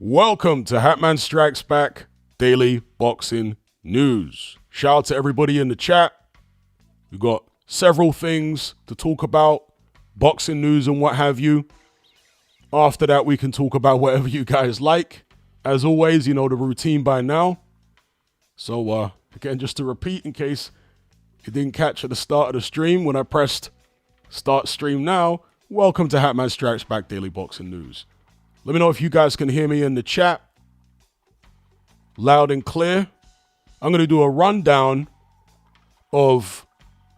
Welcome to Hatman Strikes Back Daily Boxing News. Shout out to everybody in the chat. We've got several things to talk about, boxing news and what have you. After that, we can talk about whatever you guys like. As always, you know the routine by now. So, again, just to repeat in case you didn't catch at the start of the stream when I pressed start stream now, welcome to Hatman Strikes Back Daily Boxing News. Let me know if you guys can hear me in the chat. Loud and clear. I'm going to do a rundown of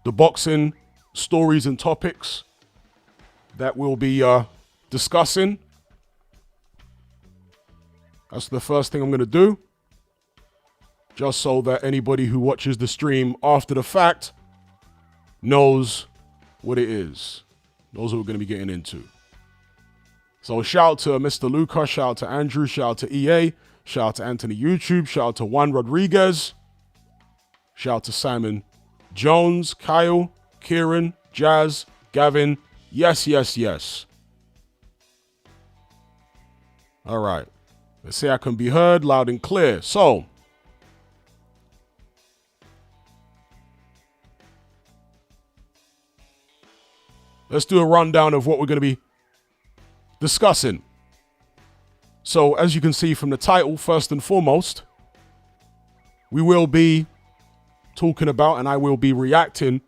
the boxing stories and topics that we'll be discussing. That's the first thing I'm going to do. Just so that anybody who watches the stream after the fact knows what it is. Knows what we're going to be getting into. So shout out to Mr. Luca, shout out to Andrew, shout out to EA, shout out to Anthony YouTube, shout out to Juan Rodriguez, shout out to Simon Jones, Kyle, Kieran, Jazz, Gavin. Yes, yes, yes. All right. Let's see I can be heard loud and clear. So, let's do a rundown of what we're going to be discussing. So, as you can see from the title, first and foremost, we will be talking about and I will be reacting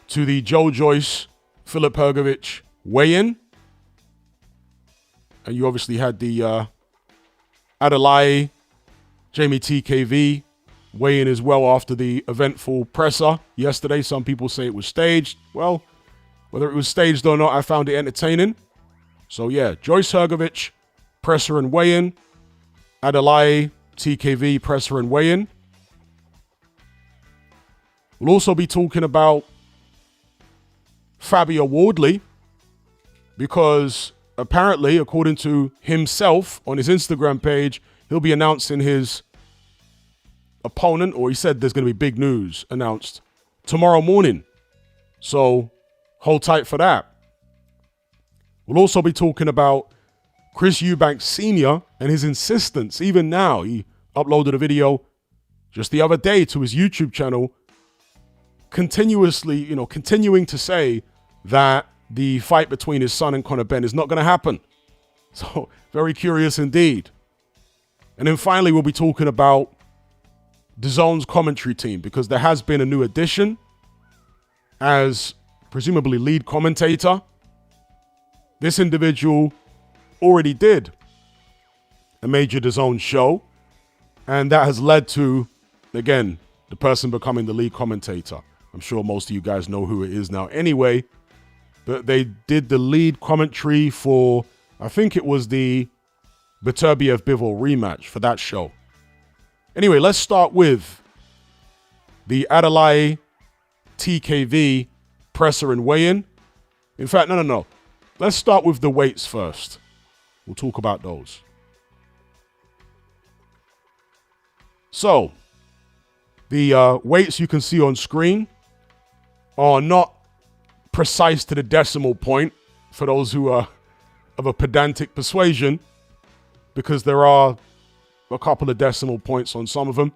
to the Joyce, Filip Hrgovic weigh-in. And you obviously had the Adeleye, Jeamie TKV weigh-in as well after the eventful presser yesterday. Some people say it was staged. Well, whether it was staged or not, I found it entertaining. So yeah, Joyce Hrgovic, presser and weigh-in. Adeleye, TKV, presser and weigh-in. We'll also be talking about Fabio Wardley, because apparently, according to himself on his Instagram page, he'll be announcing his opponent, or he said there's going to be big news announced tomorrow morning. So hold tight for that. We'll also be talking about Chris Eubanks Sr. and his insistence, even now. He uploaded a video just the other day to his YouTube channel, continuing to say that the fight between his son and Conor Benn is not going to happen. So, very curious indeed. And then finally, we'll be talking about DAZN's commentary team, because there has been a new addition as presumably lead commentator. This individual already did a major DAZN show, and that has led to, again, the person becoming the lead commentator. I'm sure most of you guys know who it is now anyway, but they did the lead commentary for, I think it was the Beterbiev-Bivol rematch for that show. Anyway, let's start with the Adeleye TKV presser and weigh-in. In fact, no. Let's start with the weights first. We'll talk about those. So, the weights you can see on screen are not precise to the decimal point for those who are of a pedantic persuasion, because there are a couple of decimal points on some of them.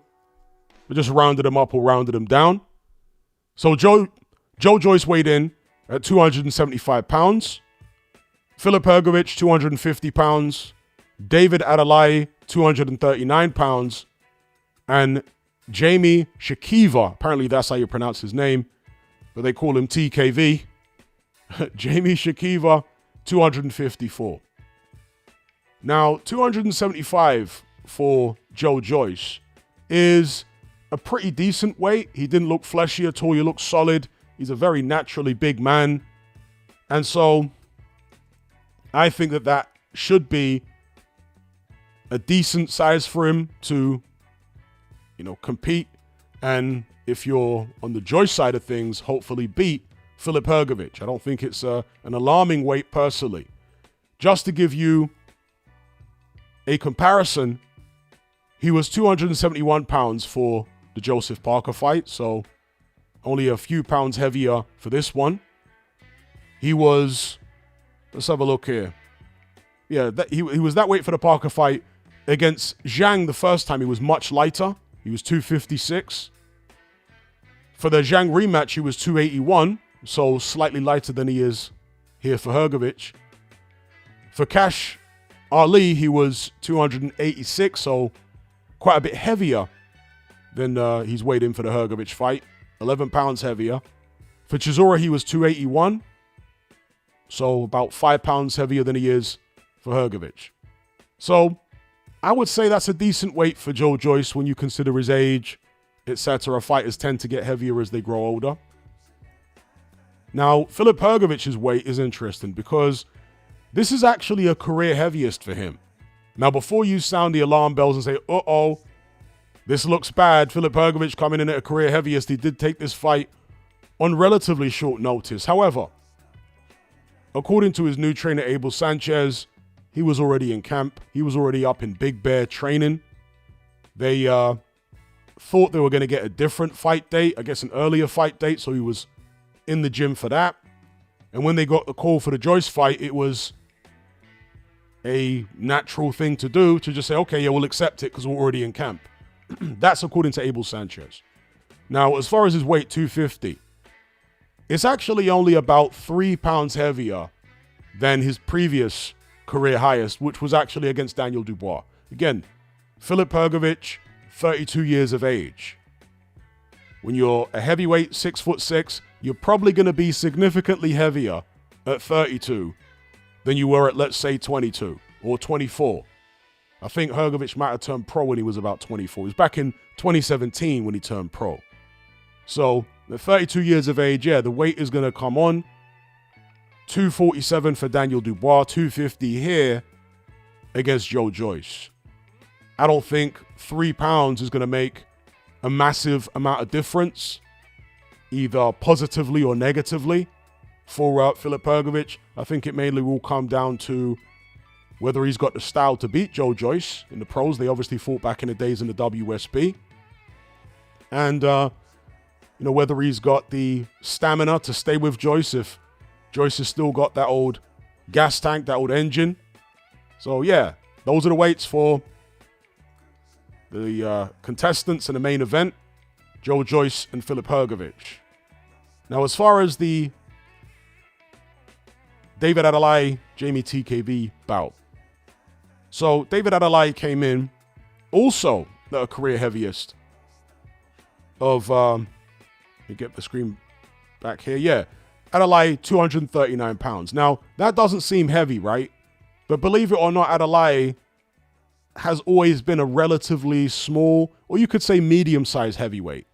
We just rounded them up or rounded them down. So Joyce weighed in at 275 pounds. Filip Hrgovic, 250 pounds. David Adeleye, 239 pounds. And Jeamie Shakiva, apparently that's how you pronounce his name, but they call him TKV. Jeamie Shakiva, 254. Now, 275 for Joyce is a pretty decent weight. He didn't look fleshy at all. He looked solid. He's a very naturally big man. And so I think that should be a decent size for him to, compete. And if you're on the Joyce side of things, hopefully beat Filip Hrgovic. I don't think it's an alarming weight personally. Just to give you a comparison, he was 271 pounds for the Joseph Parker fight, so only a few pounds heavier for this one. He was, let's have a look here. Yeah, he was that weight for the Parker fight, Against Zhang the first time, he was much lighter. He was 256. For the Zhang rematch, he was 281, so slightly lighter than he is here for Hrgovic. For Cash Ali, he was 286, so quite a bit heavier than he's weighed in for the Hrgovic fight. 11 pounds heavier. For Chisora, he was 281, so about 5 pounds heavier than he is for Hrgovic. So I would say that's a decent weight for Joe Joyce when you consider his age, etc. Fighters tend to get heavier as they grow older. Now, Filip Hrgovic's weight is interesting because this is actually a career heaviest for him. Now, before you sound the alarm bells and say, uh-oh, this looks bad, Filip Hrgovic coming in at a career heaviest, he did take this fight on relatively short notice. However, according to his new trainer, Abel Sanchez, he was already in camp. He was already up in Big Bear training. They thought they were going to get a different fight date, I guess an earlier fight date, so he was in the gym for that. And when they got the call for the Joyce fight, it was a natural thing to do to just say, okay, yeah, we'll accept it because we're already in camp. That's according to Abel Sanchez. Now, as far as his weight, 250, it's actually only about 3 pounds heavier than his previous career highest, which was actually against Daniel Dubois. Again, Filip Hrgovic, 32 years of age. When you're a heavyweight, 6'6", you're probably going to be significantly heavier at 32 than you were at, let's say, 22 or 24. I think Hrgovic might have turned pro when he was about 24. It was back in 2017 when he turned pro. So, at 32 years of age, yeah, the weight is going to come on. 247 for Daniel Dubois, 250 here against Joe Joyce. I don't think 3 pounds is going to make a massive amount of difference, either positively or negatively, for Filip Hrgovic. I think it mainly will come down to whether he's got the style to beat Joe Joyce in the pros. They obviously fought back in the days in the WSB. And, whether he's got the stamina to stay with Joyce if Joyce has still got that old gas tank, that old engine. So, yeah, those are the weights for the contestants in the main event, Joe Joyce and Filip Hrgovic. Now, as far as the David Adeleye, Jeamie TKV bout. So, David Adeleye came in also at a career heaviest of, let me get the screen back here. Yeah, Adeleye, 239 pounds. Now, that doesn't seem heavy, right? But believe it or not, Adeleye has always been a relatively small, or you could say medium-sized heavyweight.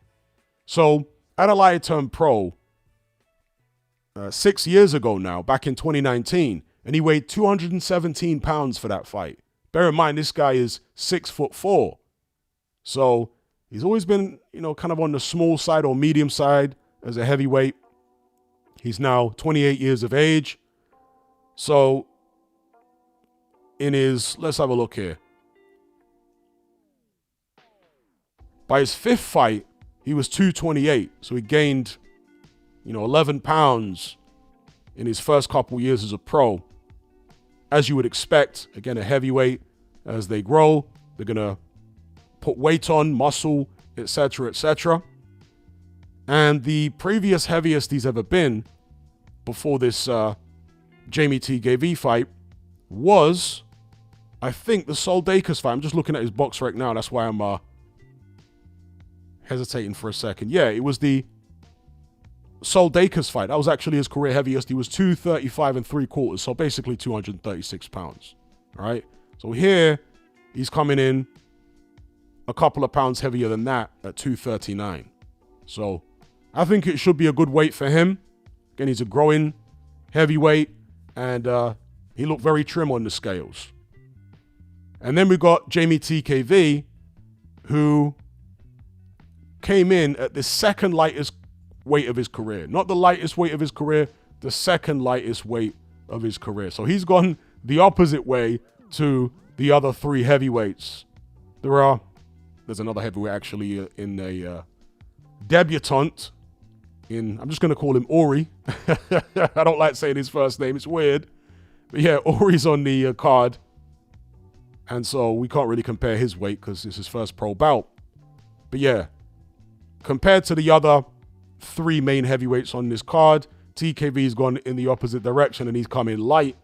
So, Adeleye turned pro 6 years ago now, back in 2019, and he weighed 217 pounds for that fight. Bear in mind, this guy is 6'4". So, he's always been, kind of on the small side or medium side as a heavyweight. He's now 28 years of age. So, in his, let's have a look here. By his 5th fight, he was 228. So he gained, 11 pounds in his first couple years as a pro. As you would expect, again, a heavyweight, as they grow, they're going to put weight on, muscle, etc., etc. And the previous heaviest he's ever been before this Jeamie TKV fight was, I think, the Soldakas fight. I'm just looking at his box right now. That's why I'm hesitating for a second. Yeah, it was the Soldakas fight. That was actually his career heaviest. He was 235 3/4, so basically 236 pounds. All right. So here he's coming in a couple of pounds heavier than that at 239. So I think it should be a good weight for him. Again, he's a growing heavyweight, and he looked very trim on the scales. And then we got Jeamie TKV, who came in at the second lightest weight of his career. Not the lightest weight of his career, the second lightest weight of his career. So he's gone the opposite way to the other 3 heavyweights. There's another heavyweight actually in a debutant I'm just going to call him Ori. I don't like saying his first name, it's weird. But yeah, Ori's on the card. And so we can't really compare his weight because it's his first pro bout. But yeah, compared to the other 3 main heavyweights on this card, TKV's gone in the opposite direction and he's come in light.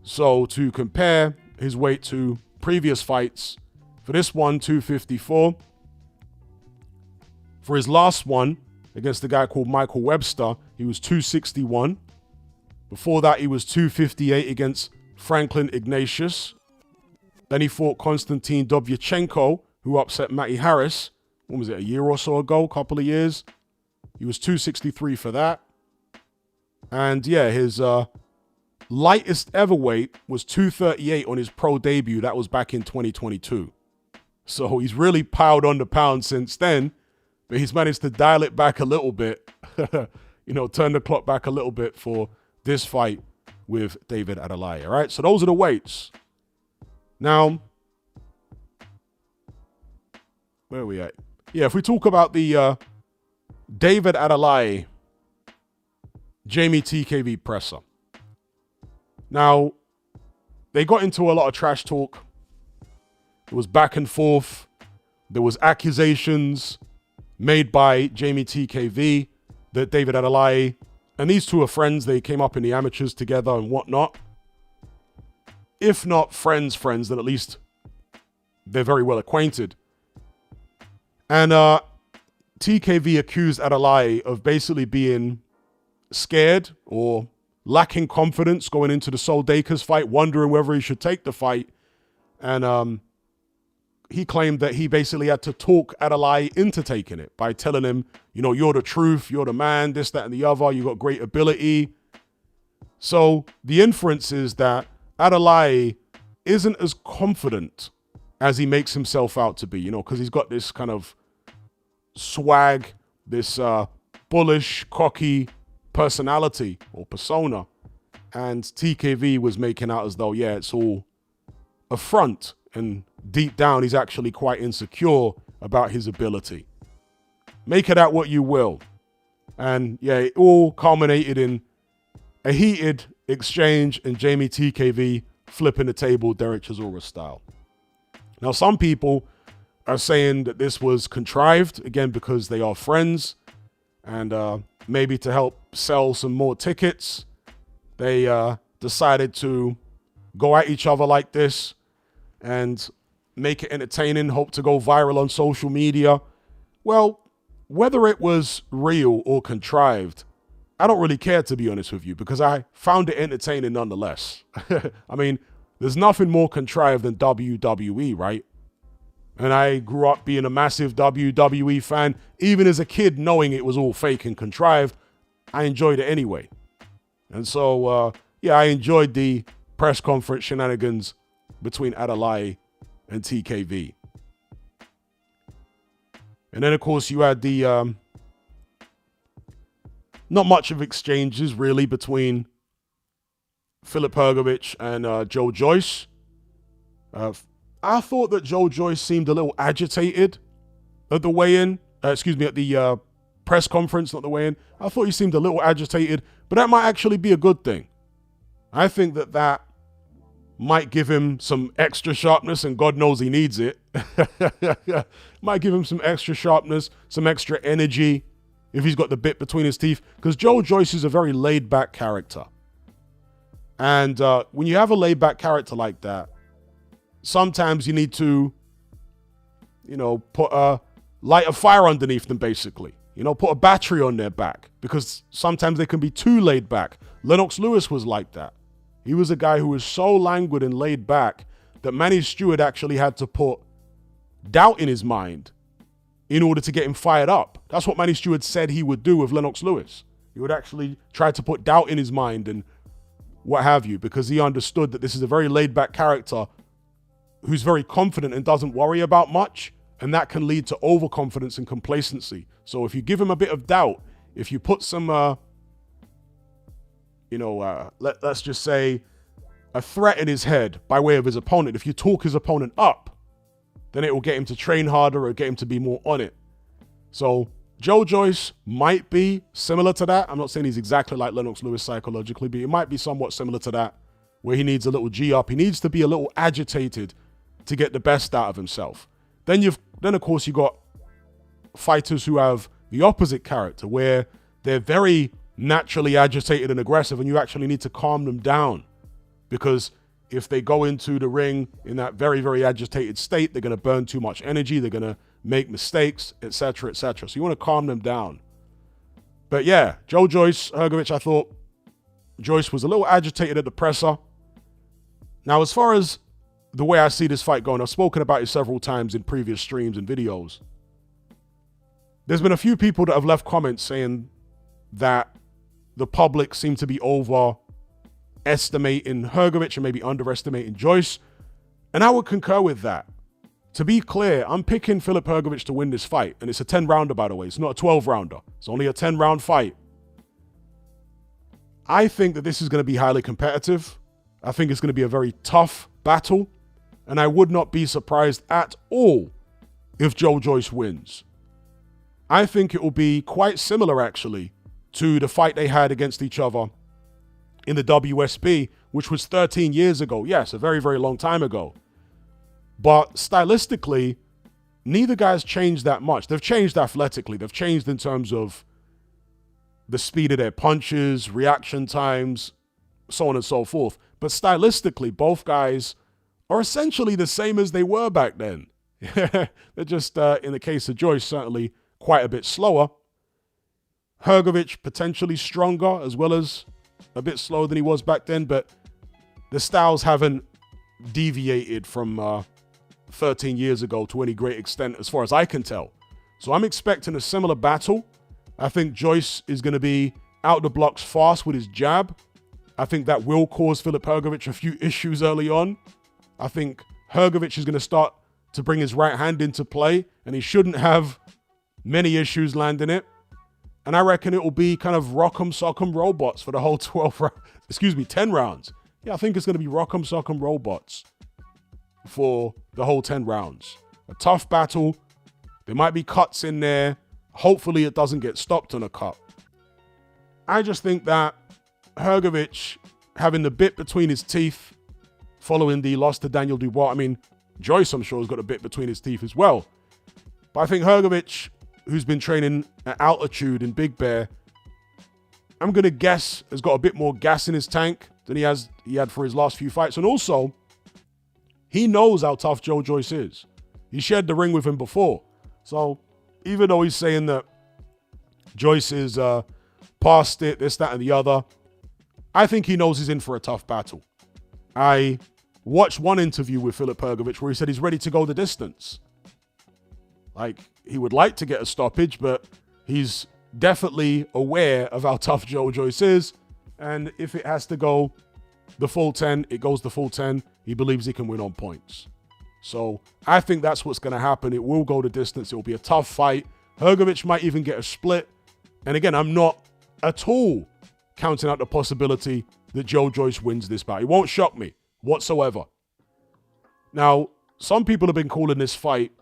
So to compare his weight to previous fights, for this one, 254. For his last one, against the guy called Michael Webster, he was 261. Before that, he was 258 against Franklin Ignatius. Then he fought Konstantin Dobyachenko, who upset Matty Harris. When was it, a year or so ago, a couple of years? He was 263 for that. And yeah, his lightest ever weight was 238 on his pro debut. That was back in 2022. So he's really piled on the pounds since then, but he's managed to dial it back a little bit, turn the clock back a little bit for this fight with David Adeleye. All right, so those are the weights. Now, where are we at? Yeah, if we talk about the David Adeleye, Jeamie TKV presser. Now, they got into a lot of trash talk. It was back and forth. There was accusations made by Jeamie TKV that David Adeleye, and these two are friends, they came up in the amateurs together and whatnot. If not friends, then at least they're very well acquainted. And TKV accused Adeleye of basically being scared or lacking confidence going into the Sol Dakers fight, wondering whether he should take the fight. And he claimed that he basically had to talk Adeleye into taking it by telling him, you're the truth, you're the man, this, that, and the other, you got great ability. So the inference is that Adeleye isn't as confident as he makes himself out to be, because he's got this kind of swag, this bullish, cocky personality or persona. And TKV was making out as though, it's all a front. And deep down, he's actually quite insecure about his ability. Make it out what you will. And it all culminated in a heated exchange and Jeamie TKV flipping the table Derek Chisora style. Now, some people are saying that this was contrived, again, because they are friends and maybe to help sell some more tickets. They decided to go at each other like this and make it entertaining, hope to go viral on social media. Well, whether it was real or contrived, I don't really care, to be honest with you, because I found it entertaining nonetheless. I mean, there's nothing more contrived than WWE, right? And I grew up being a massive WWE fan. Even as a kid, knowing it was all fake and contrived, I enjoyed it anyway. And so, I enjoyed the press conference shenanigans between Adeleye and TKV. And then, of course, you had the not much of exchanges, really, between Filip Hrgovic and Joe Joyce. I thought that Joe Joyce seemed a little agitated at the weigh-in. At the press conference, not the weigh-in. I thought he seemed a little agitated, but that might actually be a good thing. I think that might give him some extra sharpness, and God knows he needs it. Might give him some extra sharpness, some extra energy, if he's got the bit between his teeth. Because Joe Joyce is a very laid-back character. And when you have a laid-back character like that, sometimes you need to, light a fire underneath them, basically. Put a battery on their back. Because sometimes they can be too laid back. Lennox Lewis was like that. He was a guy who was so languid and laid back that Manny Stewart actually had to put doubt in his mind in order to get him fired up. That's what Manny Stewart said he would do with Lennox Lewis. He would actually try to put doubt in his mind and what have you, because he understood that this is a very laid-back character who's very confident and doesn't worry about much, and that can lead to overconfidence and complacency. So if you give him a bit of doubt, if you put some, let's just say a threat in his head by way of his opponent, if you talk his opponent up, then it will get him to train harder or get him to be more on it. So Joe Joyce might be similar to that. I'm not saying he's exactly like Lennox Lewis psychologically, but it might be somewhat similar to that, where he needs a little G up. He needs to be a little agitated to get the best out of himself. Then of course you got fighters who have the opposite character, where they're very naturally agitated and aggressive, and you actually need to calm them down, because if they go into the ring in that very, very agitated state, they're going to burn too much energy, they're going to make mistakes, etc., etc. So you want to calm them down. But yeah, Joyce, Hrgovic, I thought Joyce was a little agitated at the presser. Now, as far as the way I see this fight going, I've spoken about it several times in previous streams and videos. There's been a few people that have left comments saying that the public seem to be overestimating Hrgovic and maybe underestimating Joyce. And I would concur with that. To be clear, I'm picking Filip Hrgovic to win this fight. And it's a 10-rounder, by the way. It's not a 12-rounder. It's only a 10-round fight. I think that this is going to be highly competitive. I think it's going to be a very tough battle. And I would not be surprised at all if Joyce wins. I think it will be quite similar, actually, to the fight they had against each other in the WSB, which was 13 years ago. Yes, a very, very long time ago. But stylistically, neither guy's changed that much. They've changed athletically. They've changed in terms of the speed of their punches, reaction times, so on and so forth. But stylistically, both guys are essentially the same as they were back then. They're just, in the case of Joyce, certainly quite a bit slower. Hrgovic potentially stronger, as well as a bit slower than he was back then, but the styles haven't deviated from 13 years ago to any great extent, as far as I can tell. So I'm expecting a similar battle. I think Joyce is going to be out the blocks fast with his jab. I think that will cause Filip Hrgovic a few issues early on. I think Hrgovic is going to start to bring his right hand into play, and he shouldn't have many issues landing it. And I reckon it will be kind of rock'em sock'em robots for the whole 10 rounds. Yeah, I think it's going to be rock'em sock'em robots for the whole 10 rounds. A tough battle. There might be cuts in there. Hopefully it doesn't get stopped on a cut. I just think that Hrgovic having the bit between his teeth following the loss to Daniel Dubois. I mean, Joyce, I'm sure, has got a bit between his teeth as well. But I think Hrgovic, who's been training at altitude in Big Bear, I'm going to guess has got a bit more gas in his tank than he had for his last few fights. And also, he knows how tough Joyce is. He shared the ring with him before. So even though he's saying that Joyce is past it, this, that, and the other, I think he knows he's in for a tough battle. I watched one interview with Filip Hrgovic where he said he's ready to go the distance. Like, he would like to get a stoppage, but he's definitely aware of how tough Joyce is. And if it has to go the full 10, it goes the full 10. He believes he can win on points. So I think that's what's going to happen. It will go the distance. It will be a tough fight. Hrgovic might even get a split. And again, I'm not at all counting out the possibility that Joyce wins this bout. It won't shock me whatsoever. Now, some people have been calling this fight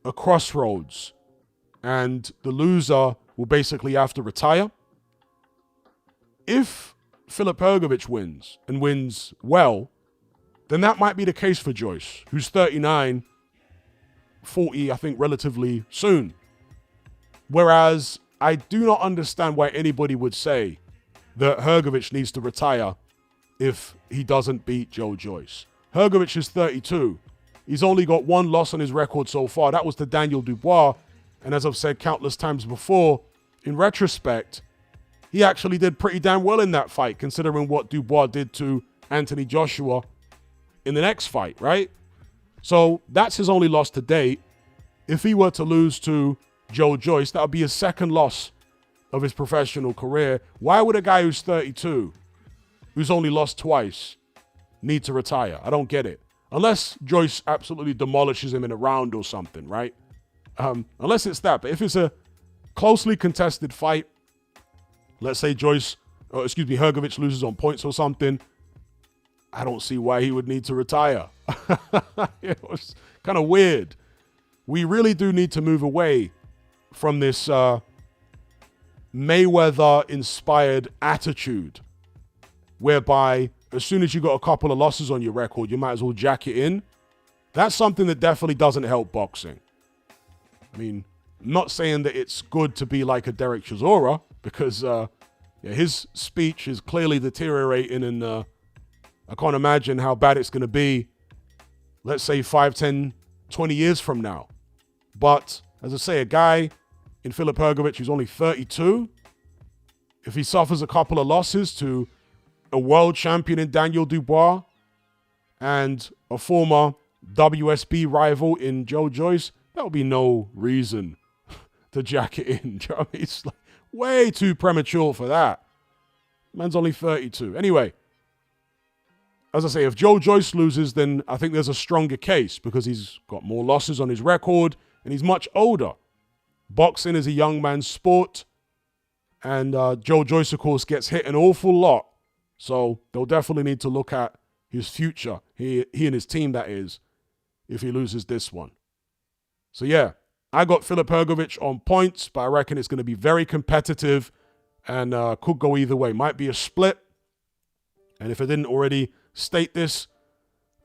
a crossroads, and the loser will basically have to retire. If Filip Hrgovic wins, and wins well, then that might be the case for Joyce, who's 39, 40, I think, relatively soon. Whereas I do not understand why anybody would say that Hrgovic needs to retire if he doesn't beat Joyce. Hrgovic is 32. He's only got one loss on his record so far. That was to Daniel Dubois. And as I've said countless times before, in retrospect, he actually did pretty damn well in that fight, considering what Dubois did to Anthony Joshua in the next fight, right? So that's his only loss to date. If he were to lose to Joyce, that would be his second loss of his professional career. Why would a guy who's 32, who's only lost twice, need to retire? I don't get it. Unless Joyce absolutely demolishes him in a round or something, right? Unless it's that. But if it's a closely contested fight, let's say Hrgovic loses on points or something, I don't see why he would need to retire. It was kind of weird. We really do need to move away from this Mayweather-inspired attitude, whereby as soon as you got a couple of losses on your record, you might as well jack it in That's something that definitely doesn't help boxing. I mean, I'm not saying that it's good to be like a Derek Chisora, because his speech is clearly deteriorating, and I can't imagine how bad it's going to be, let's say 5, 10, 20 years from now. But, as I say, a guy in Filip Hrgovic who's only 32, if he suffers a couple of losses to a world champion in Daniel Dubois and a former WSB rival in Joyce, that would be no reason to jack it in. Do you know what I mean? It's like way too premature for that. Man's only 32. Anyway, as I say, if Joyce loses, then I think there's a stronger case because he's got more losses on his record and he's much older. Boxing is a young man's sport, and Joyce, of course, gets hit an awful lot. So they'll definitely need to look at his future, he and his team, that is, if he loses this one. So yeah, I got Filip Hrgovic on points, but I reckon it's going to be very competitive and could go either way. Might be a split. And if I didn't already state this,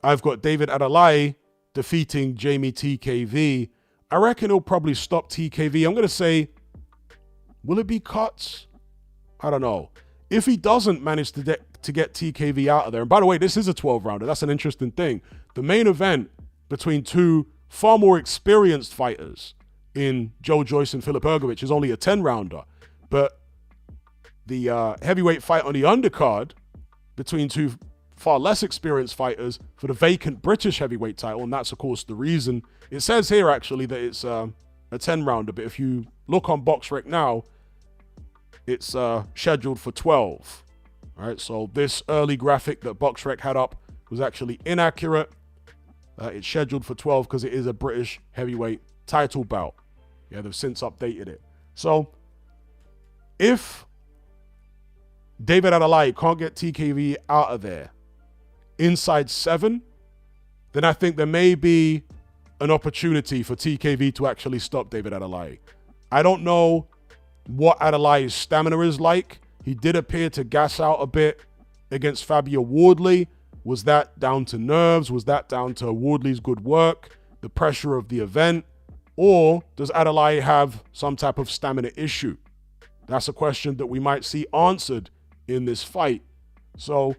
I've got David Adeleye defeating Jeamie TKV. I reckon he'll probably stop TKV. I'm going to say, will it be cuts? I don't know. If he doesn't manage to get TKV out of there, and by the way, this is a 12-rounder. That's an interesting thing. The main event between two far more experienced fighters in Joyce and Filip Hrgovic is only a 10-rounder. But the heavyweight fight on the undercard between two far less experienced fighters for the vacant British heavyweight title, and that's, of course, the reason. It says here, actually, that it's a 10-rounder, but if you look on BoxRec now, it's scheduled for 12. All right, so this early graphic that BoxRec had up was actually inaccurate. It's scheduled for 12 because it is a British heavyweight title bout. Yeah, they've since updated it. So if David Adeleye can't get TKV out of there inside 7, then I think there may be an opportunity for TKV to actually stop David Adeleye. I don't know what Adelaye's stamina is like. He did appear to gas out a bit against Fabio Wardley. Was that down to nerves? Was that down to Wardley's good work, the pressure of the event? Or does Adeleye have some type of stamina issue? That's a question that we might see answered in this fight. So,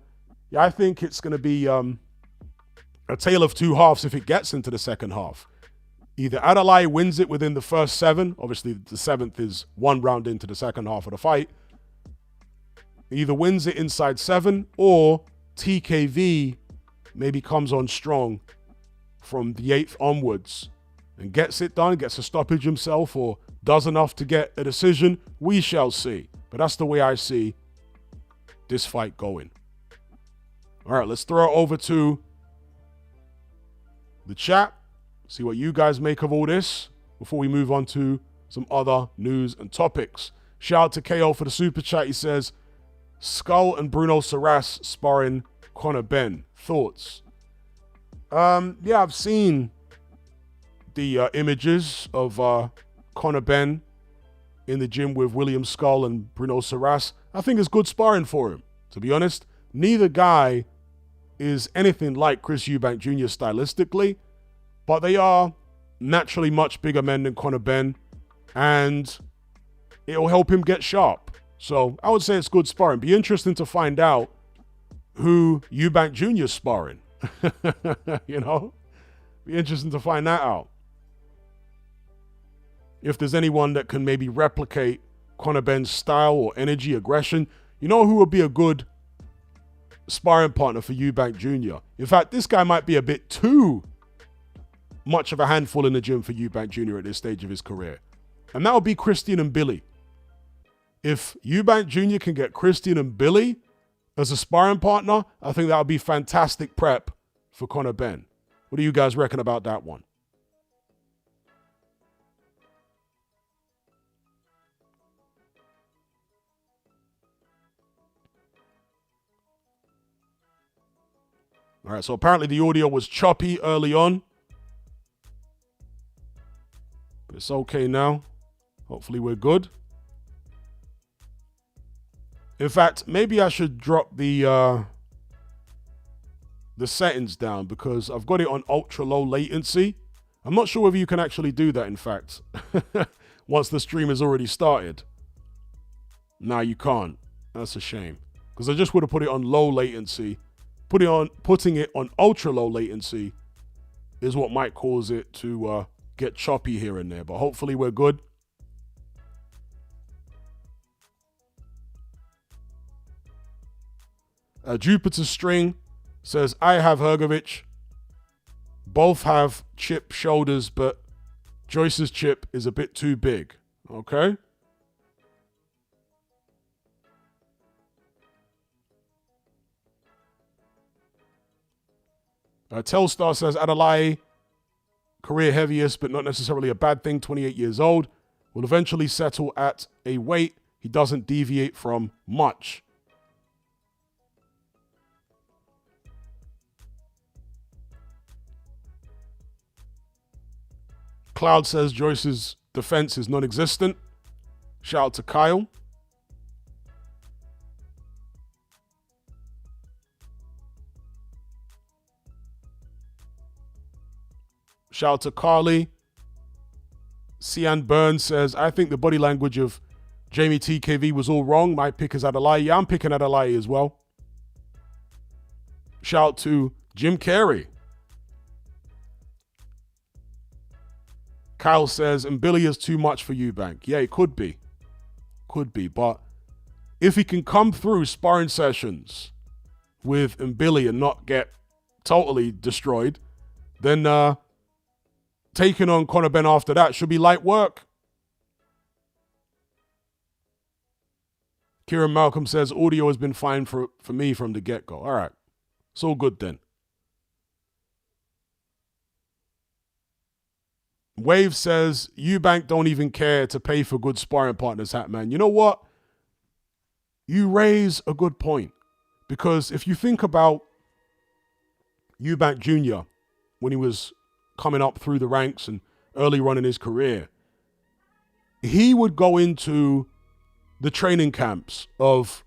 yeah, I think it's going to be a tale of two halves if it gets into the second half. Either Adeleye wins it within the first 7. Obviously, the 7th is 1 round into the second half of the fight. Either wins it inside 7, or TKV maybe comes on strong from the 8th onwards and gets it done, gets a stoppage himself, or does enough to get a decision. We shall see. But that's the way I see this fight going. All right, let's throw it over to the chat. See what you guys make of all this before we move on to some other news and topics. Shout out to KO for the super chat. He says, Skull and Bruno Saras sparring Conor Benn. Thoughts? Yeah, I've seen the images of Conor Benn in the gym with William Skull and Bruno Saras. I think it's good sparring for him, to be honest. Neither guy is anything like Chris Eubank Jr. stylistically, but they are naturally much bigger men than Conor Benn, and it'll help him get sharp. So I would say it's good sparring. Be interesting to find out who Eubank Jr. is sparring. You know? Be interesting to find that out. If there's anyone that can maybe replicate Conor Benn's style or energy, aggression, you know who would be a good sparring partner for Eubank Jr.? In fact, this guy might be a bit too much of a handful in the gym for Eubank Jr. at this stage of his career. And that would be Christian and Billy. If Eubank Jr. can get Christian and Billy as a sparring partner, I think that would be fantastic prep for Conor Benn. What do you guys reckon about that one? All right, so apparently the audio was choppy early on. But it's okay now. Hopefully we're good. In fact, maybe I should drop the the settings down because I've got it on ultra low latency. I'm not sure whether you can actually do that, in fact, once the stream has already started. Nah, you can't. That's a shame. Because I just would have put it on low latency. Putting it on ultra low latency is what might cause it to get choppy here and there. But hopefully we're good. Jupiter String says, I have Hrgovic. Both have chip shoulders, but Joyce's chip is a bit too big. Okay. Telstar says, Adeleye, career heaviest, but not necessarily a bad thing, 28 years old, will eventually settle at a weight he doesn't deviate from much. Cloud says Joyce's defense is non-existent. Shout out to Kyle. Shout out to Carly. Cian Burns says, I think the body language of Jeamie TKV was all wrong. My pick is Adeleye. Yeah, I'm picking Adeleye as well. Shout out to Jim Carrey. Kyle says, and Billy is too much for Eubank. Yeah, it could be. Could be. But if he can come through sparring sessions with Billy and not get totally destroyed, then taking on Conor Benn after that should be light work. Kieran Malcolm says, audio has been fine for me from the get-go. All right. It's all good then. Wave says, Eubank don't even care to pay for good sparring partners, Hatman. You know what? You raise a good point. Because if you think about Eubank Jr., when he was coming up through the ranks and early on in his career, he would go into the training camps of,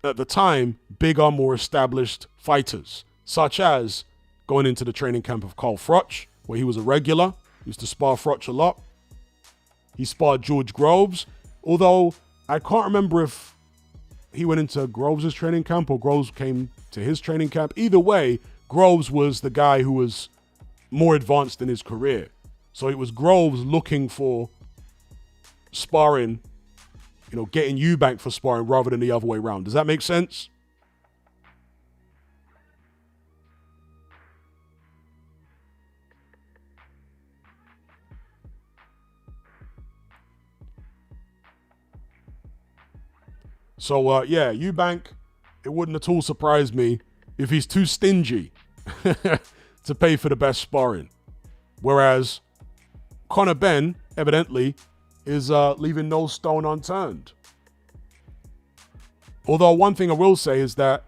at the time, bigger, more established fighters, such as going into the training camp of Carl Froch, where he was a regular. He used to spar Froch a lot. He sparred George Groves, although I can't remember if he went into Groves' training camp or Groves came to his training camp. Either way, Groves was the guy who was more advanced in his career. So it was Groves looking for sparring, getting Eubank for sparring rather than the other way around. Does that make sense? So, yeah, Eubank, it wouldn't at all surprise me if he's too stingy to pay for the best sparring. Whereas Conor Benn, evidently, is leaving no stone unturned. Although one thing I will say is that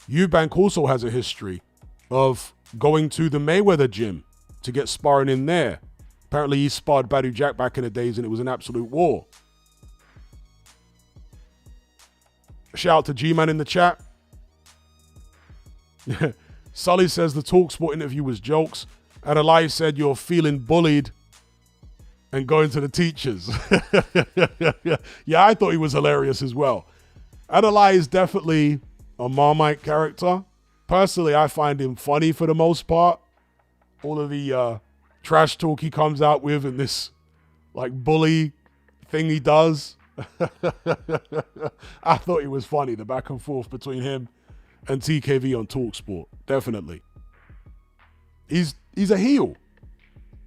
Eubank also has a history of going to the Mayweather gym to get sparring in there. Apparently he sparred Badu Jack back in the days and it was an absolute war. Shout out to G-Man in the chat. Sully says the TalkSport interview was jokes. Adeleye said you're feeling bullied and going to the teachers. Yeah, I thought he was hilarious as well. Adeleye is definitely a Marmite character. Personally, I find him funny for the most part. All of the trash talk he comes out with and this bully thing he does. I thought it was funny, the back and forth between him and TKV on TalkSport. Definitely. He's a heel.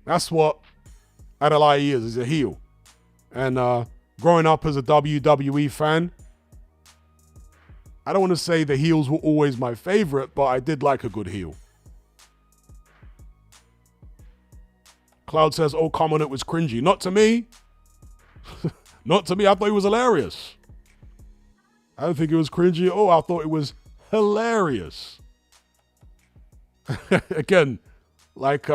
That's what Adeleye is. He's a heel. And growing up as a WWE fan, I don't want to say the heels were always my favorite, but I did like a good heel. Cloud says, oh, come on, it was cringy. Not to me. Not to me. I thought it was hilarious. I don't think it was cringy at all. I thought it was hilarious. Again, like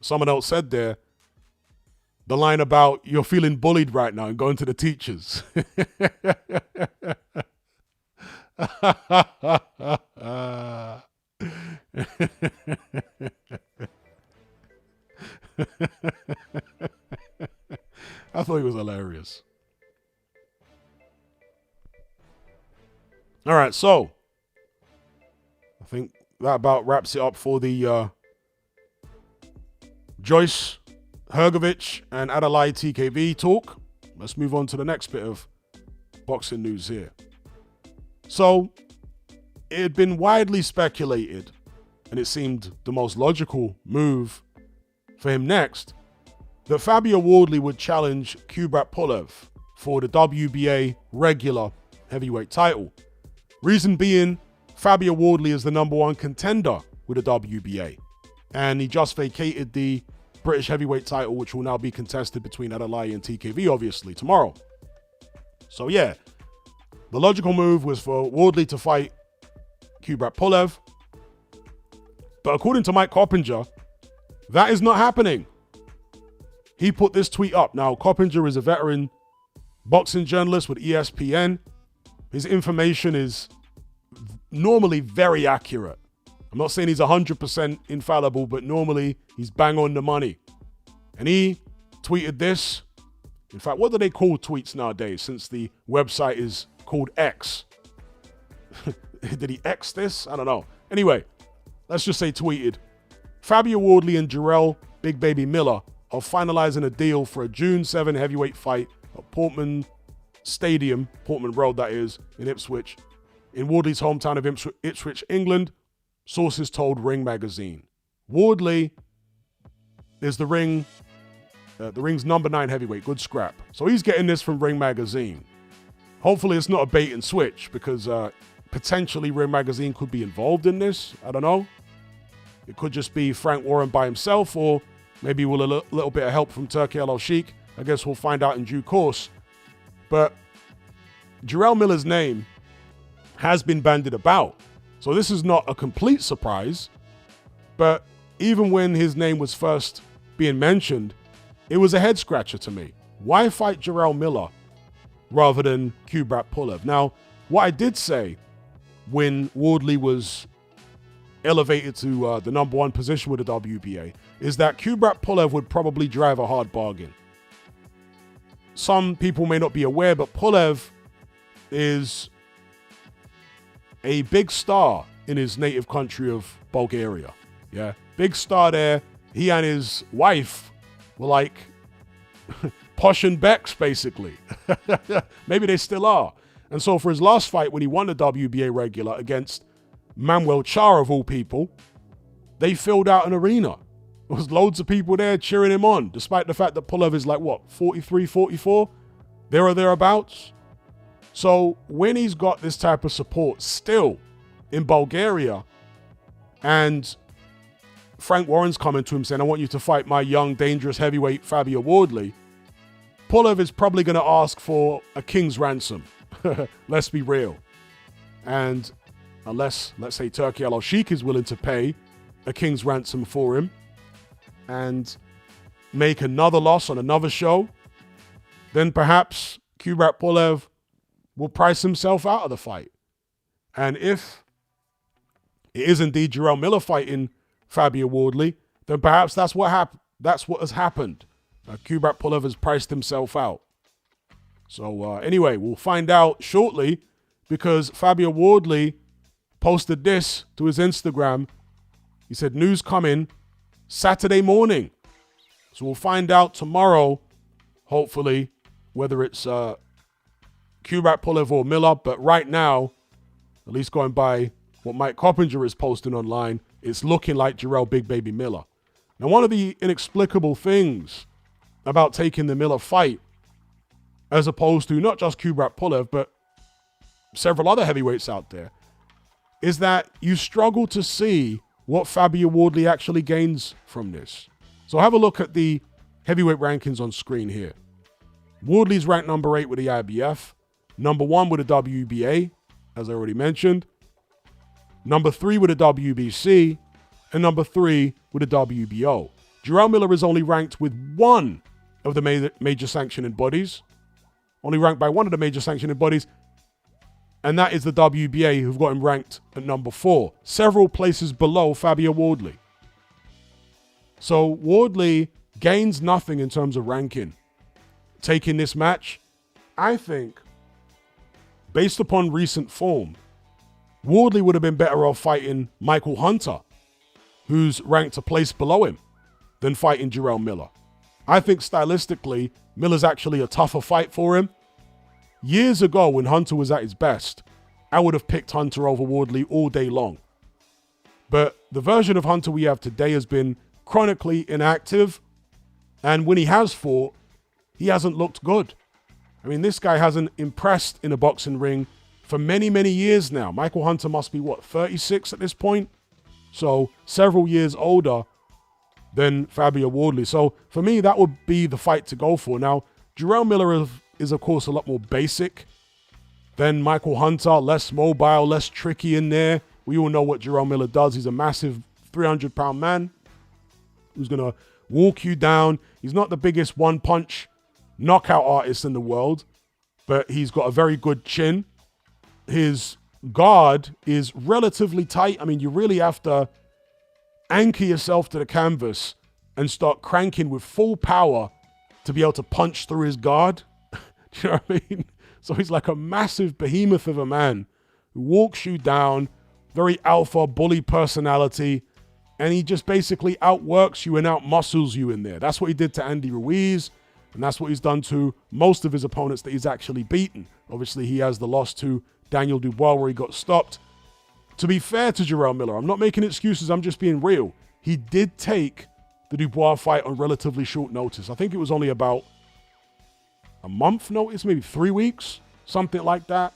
someone else said there, the line about you're feeling bullied right now and going to the teachers. I thought he was hilarious. All right, so I think that about wraps it up for the Joyce, Hrgovic, and Adeleye TKV talk. Let's move on to the next bit of boxing news here. So, it had been widely speculated, and it seemed the most logical move for him next, that Fabio Wardley would challenge Kubrat Pulev for the WBA regular heavyweight title. Reason being, Fabio Wardley is the #1 contender with the WBA, and he just vacated the British heavyweight title, which will now be contested between Adeleye and TKV, obviously, tomorrow. So yeah, the logical move was for Wardley to fight Kubrat Pulev. But according to Mike Coppinger, that is not happening. He put this tweet up. Now, Coppinger is a veteran boxing journalist with ESPN. His information is normally very accurate. I'm not saying he's 100% infallible, but normally he's bang on the money. And he tweeted this. In fact, what do they call tweets nowadays since the website is called X? Did he X this? I don't know. Anyway, let's just say tweeted. Fabio Wardley and Jarrell Big Baby Miller are finalizing a deal for a June 7 heavyweight fight at Portman Stadium, Portman Road that is, in Ipswich, in Wardley's hometown of Ipswich, England, sources told Ring Magazine. Wardley is the ring's #9 heavyweight, good scrap. So he's getting this from Ring Magazine. Hopefully it's not a bait and switch, because potentially Ring Magazine could be involved in this. I don't know. It could just be Frank Warren by himself, or maybe with a little bit of help from Turki Al-Sheikh. I guess we'll find out in due course. But Jarrell Miller's name has been bandied about. So this is not a complete surprise. But even when his name was first being mentioned, it was a head scratcher to me. Why fight Jarrell Miller rather than Kubrat Pulev? Now, what I did say when Wardley was elevated to the #1 position with the WBA is that Kubrat Pulev would probably drive a hard bargain. Some people may not be aware, but Pulev is a big star in his native country of Bulgaria. Yeah, big star there. He and his wife were like Posh and Becks, basically. Maybe they still are. And so for his last fight, when he won the WBA regular against Manuel Char, of all people, they filled out an arena. There was loads of people there cheering him on, despite the fact that Pulev is like, what, 43, 44? There or thereabouts. So when he's got this type of support still in Bulgaria, and Frank Warren's coming to him saying, I want you to fight my young, dangerous heavyweight Fabio Wardley, Pulev is probably going to ask for a king's ransom. Let's be real. And unless, let's say, Turki Al-Sheikh is willing to pay a king's ransom for him and make another loss on another show, then perhaps Kubrat Pulev will price himself out of the fight. And if it is indeed Jarrell Miller fighting Fabio Wardley, then perhaps that's what has happened. Kubrat Pulev has priced himself out. So anyway, we'll find out shortly, because Fabio Wardley posted this to his Instagram. He said, news coming Saturday morning. So we'll find out tomorrow, hopefully, whether it's Kubrat Pulev or Miller. But right now, at least going by what Mike Coppinger is posting online, it's looking like Jarrell Big Baby Miller. Now, one of the inexplicable things about taking the Miller fight, as opposed to not just Kubrat Pulev, but several other heavyweights out there, is that you struggle to see what Fabio Wardley actually gains from this. So have a look at the heavyweight rankings on screen here. Wardley's ranked number 8 with the IBF, number 1 with the WBA, as I already mentioned, number 3 with the WBC, and number 3 with the WBO. Jarrell Miller is only ranked with one of the major sanctioning bodies, only ranked by one of the major sanctioning bodies, and that is the WBA, who've got him ranked at number 4, several places below Fabio Wardley. So Wardley gains nothing in terms of ranking taking this match. I think, based upon recent form, Wardley would have been better off fighting Michael Hunter, who's ranked a place below him, than fighting Jarrell Miller. I think stylistically, Miller's actually a tougher fight for him. Years ago, when Hunter was at his best, I would have picked Hunter over Wardley all day long. But the version of Hunter we have today has been chronically inactive, and when he has fought, he hasn't looked good. I mean, this guy hasn't impressed in a boxing ring for many, many years now. Michael Hunter must be, 36 at this point? So several years older than Fabio Wardley. So for me, that would be the fight to go for. Now, Jarrell Miller is of course, a lot more basic than Michael Hunter, less mobile, less tricky in there. We all know what Jarrell Miller does. He's a massive 300-pound man who's going to walk you down. He's not the biggest one-punch knockout artist in the world, but he's got a very good chin. His guard is relatively tight. I mean, you really have to anchor yourself to the canvas and start cranking with full power to be able to punch through his guard. Do you know what I mean? So he's like a massive behemoth of a man who walks you down, very alpha bully personality, and he just basically outworks you and outmuscles you in there. That's what he did to Andy Ruiz, and that's what he's done to most of his opponents that he's actually beaten. Obviously, he has the loss to Daniel Dubois where he got stopped. To be fair to Jarrell Miller, I'm not making excuses, I'm just being real. He did take the Dubois fight on relatively short notice. I think it was only about a month notice, maybe 3 weeks, something like that.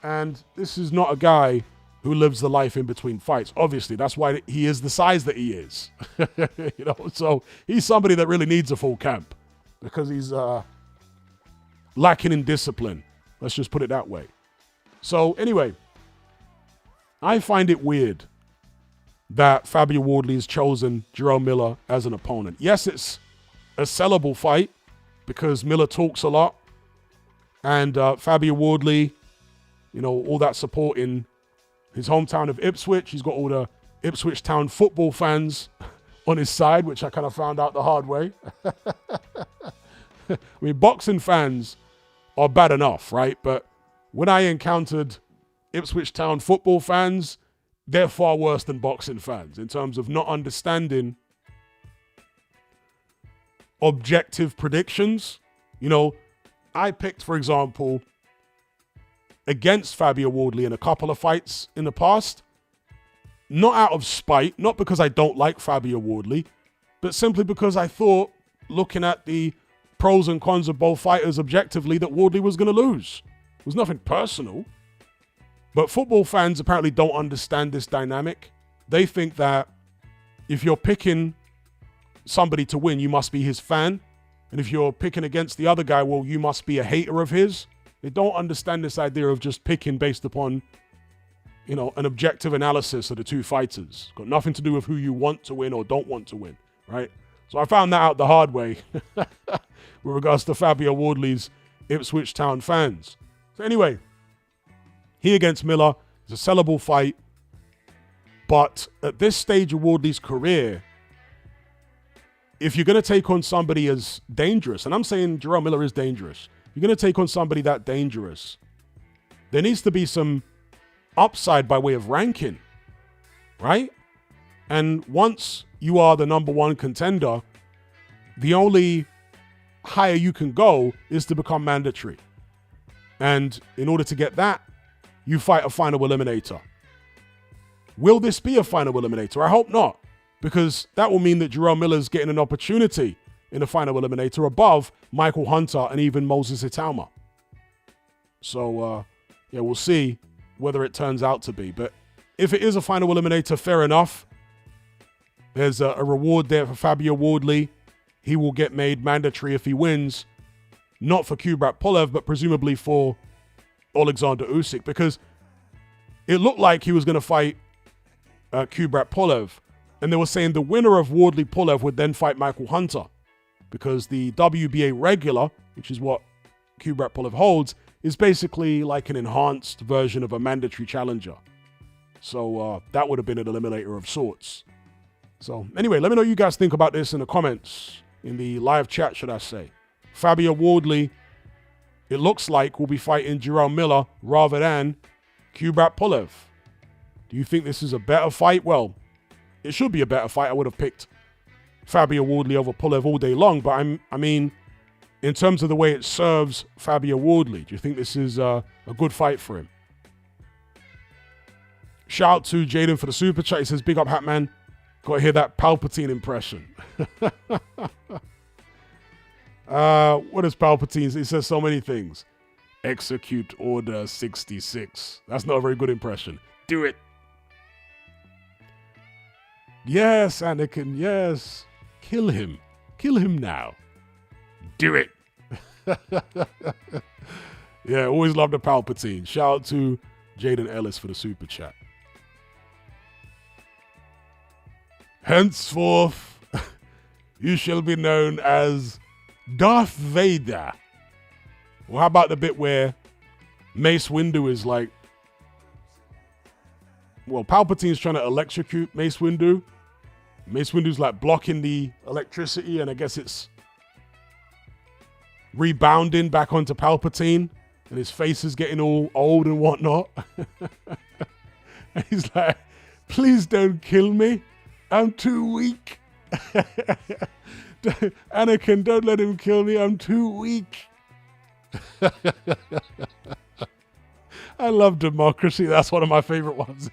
And this is not a guy who lives the life in between fights. Obviously, that's why he is the size that he is. So he's somebody that really needs a full camp because he's lacking in discipline. Let's just put it that way. So anyway, I find it weird that Fabio Wardley has chosen Jarrell Miller as an opponent. Yes, it's a sellable fight because Miller talks a lot. And Fabio Wardley, all that support in his hometown of Ipswich. He's got all the Ipswich Town football fans on his side, which I kind of found out the hard way. I mean, boxing fans are bad enough, right? But when I encountered Ipswich Town football fans, they're far worse than boxing fans in terms of not understanding objective predictions. I picked, for example, against Fabio Wardley in a couple of fights in the past, not out of spite, not because I don't like Fabio Wardley, but simply because I thought, looking at the pros and cons of both fighters objectively, that Wardley was going to lose. It was nothing personal. But football fans apparently don't understand this dynamic. They think that if you're picking somebody to win, you must be his fan. And if you're picking against the other guy, well, you must be a hater of his. They don't understand this idea of just picking based upon, an objective analysis of the two fighters. Got nothing to do with who you want to win or don't want to win, right? So I found that out the hard way with regards to Fabio Wardley's Ipswich Town fans. So anyway, he against Miller is a sellable fight. But at this stage of Wardley's career, if you're going to take on somebody as dangerous, and I'm saying Jarrell Miller is dangerous, you're going to take on somebody that dangerous, there needs to be some upside by way of ranking, right? And once you are the number one contender, the only higher you can go is to become mandatory. And in order to get that, you fight a final eliminator. Will this be a final eliminator? I hope not, because that will mean that Jarrell Miller's getting an opportunity in a final eliminator above Michael Hunter and even Moses Itauma. So, we'll see whether it turns out to be. But if it is a final eliminator, fair enough. There's a reward there for Fabio Wardley. He will get made mandatory if he wins, not for Kubrat Pulev, but presumably for Alexander Usyk, because it looked like he was going to fight Kubrat Pulev, and they were saying the winner of Wardley Pulev would then fight Michael Hunter, because the WBA regular, which is what Kubrat Pulev holds, is basically like an enhanced version of a mandatory challenger. So that would have been an eliminator of sorts. So anyway, let me know what you guys think about this in the comments, in the live chat, should I say. Fabio Wardley, it looks like, will be fighting Jarrell Miller rather than Kubrat Pulev. Do you think this is a better fight? Well, it should be a better fight. I would have picked Fabio Wardley over Pulev all day long, but I mean, in terms of the way it serves Fabio Wardley, do you think this is a good fight for him? Shout out to Jaden for the super chat. He says, big up, Hatman. Got to hear that Palpatine impression. What is Palpatine's? He says so many things. Execute Order 66. That's not a very good impression. Do it. Yes, Anakin, yes. Kill him. Kill him now. Do it. Yeah, always love the Palpatine. Shout out to Jaden Ellis for the super chat. Henceforth, you shall be known as Darth Vader. Well, how about the bit where Mace Windu is like, well, Palpatine's trying to electrocute Mace Windu. Mace Windu's like blocking the electricity, and I guess it's rebounding back onto Palpatine, and his face is getting all old and whatnot. And he's like, please don't kill me. I'm too weak. Anakin, don't let him kill me. I'm too weak. I love democracy. That's one of my favorite ones.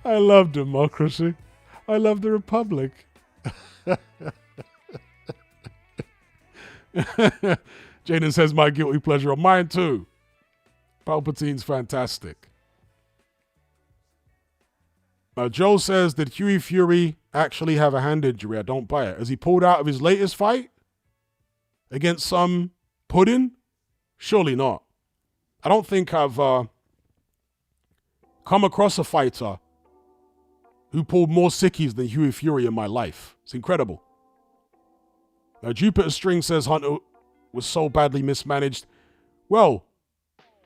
I love democracy. I love the Republic. Jaden says, my guilty pleasure. Oh, mine too. Palpatine's fantastic. Joe says, did Huey Fury actually have a hand injury? I don't buy it. Has he pulled out of his latest fight against some pudding? Surely not. I don't think I've come across a fighter who pulled more sickies than Huey Fury in my life. It's incredible. Jupiter String says Hunter was so badly mismanaged. Well,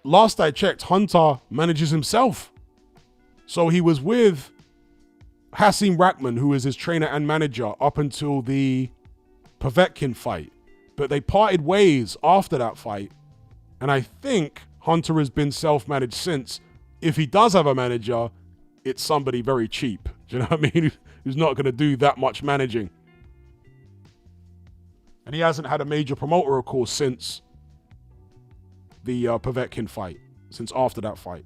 last I checked, Hunter manages himself. So he was with Hasim Rahman, who is his trainer and manager, up until the Povetkin fight. But they parted ways after that fight. And I think Hunter has been self-managed since. If he does have a manager, it's somebody very cheap. Do you know what I mean? Who's not going to do that much managing. And he hasn't had a major promoter, of course, since the Povetkin fight. Since after that fight.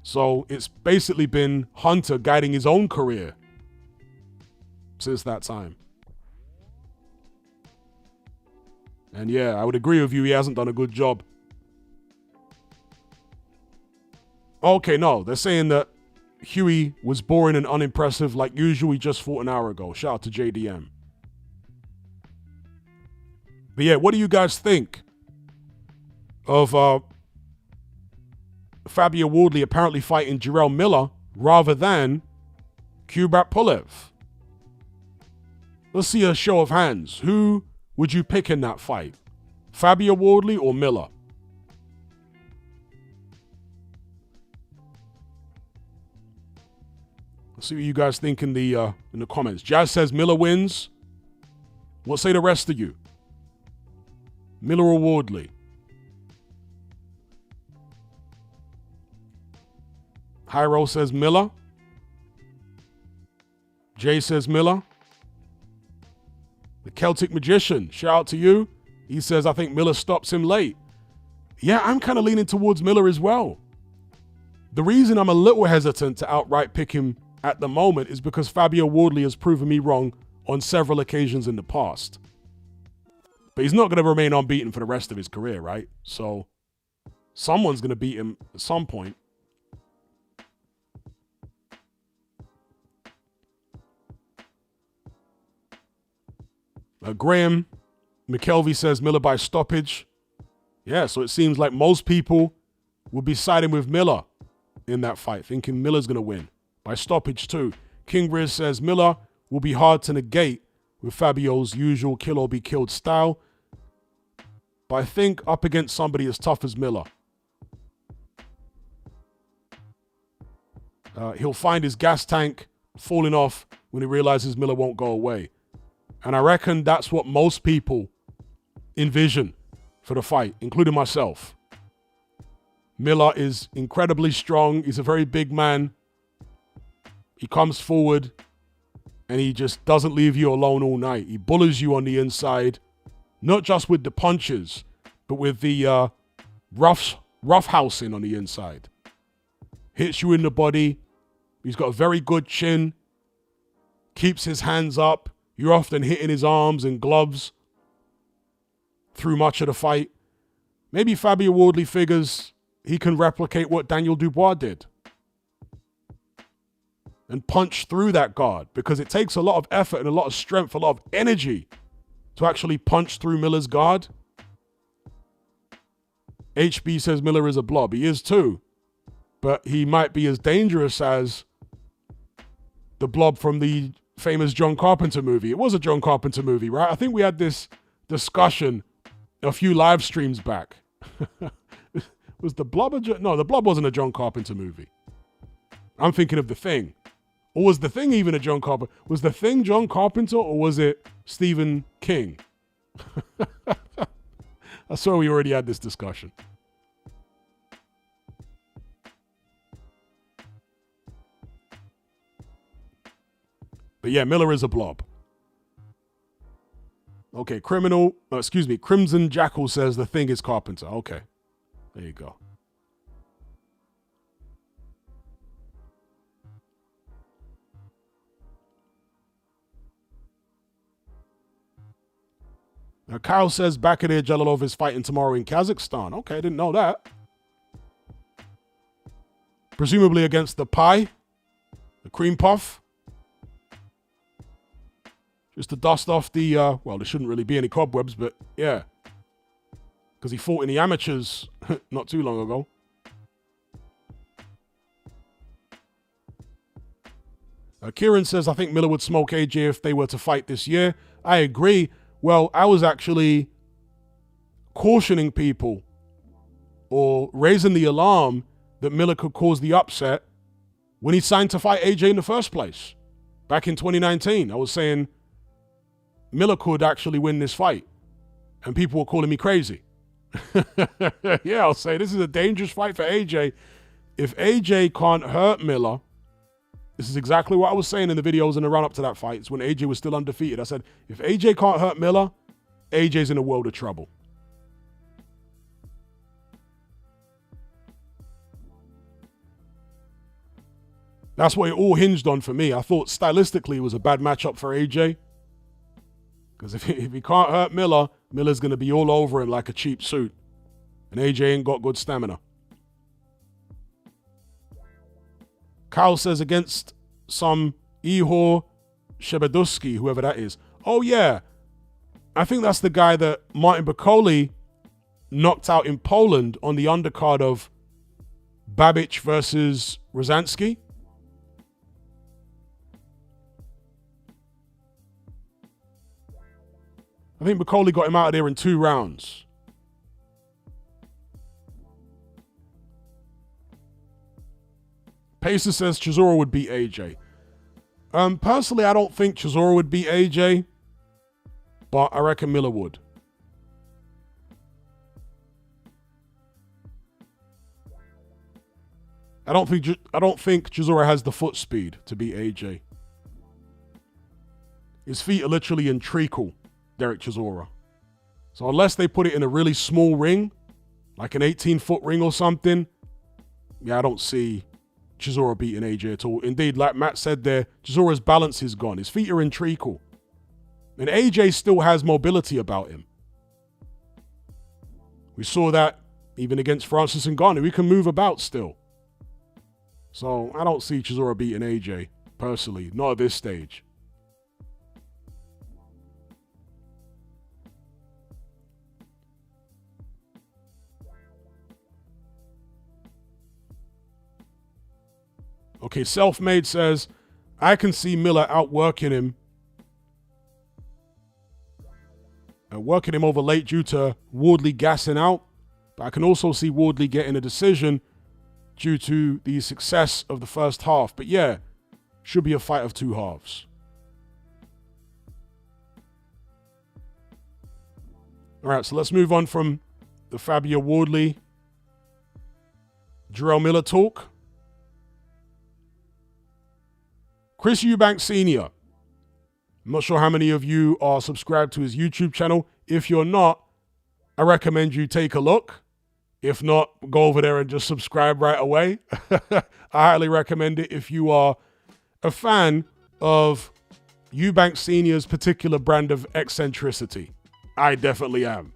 So it's basically been Hunter guiding his own career since that time. And yeah, I would agree with you. He hasn't done a good job. Okay, no. They're saying that Huey was boring and unimpressive like usual. He just fought an hour ago. Shout out to JDM. But yeah, what do you guys think of Fabio Wardley apparently fighting Jarrell Miller rather than Kubrat Pulev? Let's see a show of hands. Who would you pick in that fight? Fabio Wardley or Miller? Let's see what you guys think in the comments. Jazz says Miller wins. What say the rest of you? Miller or Wardley? Hyro says Miller. Jay says Miller. The Celtic Magician, shout out to you. He says, I think Miller stops him late. Yeah, I'm kind of leaning towards Miller as well. The reason I'm a little hesitant to outright pick him at the moment is because Fabio Wardley has proven me wrong on several occasions in the past. But he's not going to remain unbeaten for the rest of his career, right? So someone's going to beat him at some point. Graham McKelvey says Miller by stoppage. Yeah, so it seems like most people will be siding with Miller in that fight, thinking Miller's going to win. By stoppage too. King Riz says Miller will be hard to negate with Fabio's usual kill or be killed style. But I think up against somebody as tough as Miller, he'll find his gas tank falling off when he realizes Miller won't go away. And I reckon that's what most people envision for the fight, including myself. Miller is incredibly strong. He's a very big man. He comes forward and he just doesn't leave you alone all night. He bullies you on the inside, not just with the punches, but with the roughhousing on the inside. Hits you in the body. He's got a very good chin. Keeps his hands up. You're often hitting his arms and gloves through much of the fight. Maybe Fabio Wardley figures he can replicate what Daniel Dubois did and punch through that guard, because it takes a lot of effort and a lot of strength, a lot of energy to actually punch through Miller's guard. HB says Miller is a blob. He is too, but he might be as dangerous as the blob from the famous John Carpenter movie. It was a John Carpenter movie, right? I think we had this discussion a few live streams back. Was the blob no, the blob wasn't a John Carpenter movie. I'm thinking of The Thing. Or was The Thing even a John Carpenter? Was The Thing John Carpenter or was it Stephen King? I swear we already had this discussion. But yeah, Miller is a blob. Okay, Crimson Jackal says The Thing is Carpenter. Okay, there you go. Now, Kyle says Bakadir Jalilov is fighting tomorrow in Kazakhstan. Okay, I didn't know that. Presumably against the pie, the cream puff. Just to dust off the, well, there shouldn't really be any cobwebs, but yeah. Because he fought in the amateurs not too long ago. Kieran says, I think Miller would smoke AJ if they were to fight this year. I agree. Well, I was actually cautioning people or raising the alarm that Miller could cause the upset when he signed to fight AJ in the first place. Back in 2019, I was saying Miller could actually win this fight. And people were calling me crazy. Yeah, I'll say this is a dangerous fight for AJ. If AJ can't hurt Miller, this is exactly what I was saying in the videos in the run-up to that fight. It's when AJ was still undefeated. I said, if AJ can't hurt Miller, AJ's in a world of trouble. That's what it all hinged on for me. I thought stylistically it was a bad matchup for AJ. Because if he can't hurt Miller, Miller's going to be all over him like a cheap suit. And AJ ain't got good stamina. Kyle says against some Ihor Shebedusky, whoever that is. Oh, yeah. I think that's the guy that Martin Bakole knocked out in Poland on the undercard of Babic versus Rosansky. I think Bakole got him out of there in 2 rounds. Pacer says Chisora would beat AJ. Personally, I don't think Chisora would beat AJ, but I reckon Miller would. I don't think Chisora has the foot speed to beat AJ. His feet are literally in treacle, Derek Chisora. So unless they put it in a really small ring, like an 18-foot ring or something, yeah, I don't see Chisora beating AJ at all. Indeed, like Matt said there, Chisora's balance is gone. His feet are in treacle. And AJ still has mobility about him. We saw that even against Francis Ngannou. He can move about still. So I don't see Chisora beating AJ, personally. Not at this stage. Okay, Selfmade says, I can see Miller outworking him. Working him over late due to Wardley gassing out. But I can also see Wardley getting a decision due to the success of the first half. But yeah, should be a fight of 2 halves. All right, so let's move on from the Fabio Wardley, Jarrell Miller talk. Chris Eubank Sr. I'm not sure how many of you are subscribed to his YouTube channel. If you're not, I recommend you take a look. If not, go over there and just subscribe right away. I highly recommend it if you are a fan of Eubank Sr.'s particular brand of eccentricity. I definitely am.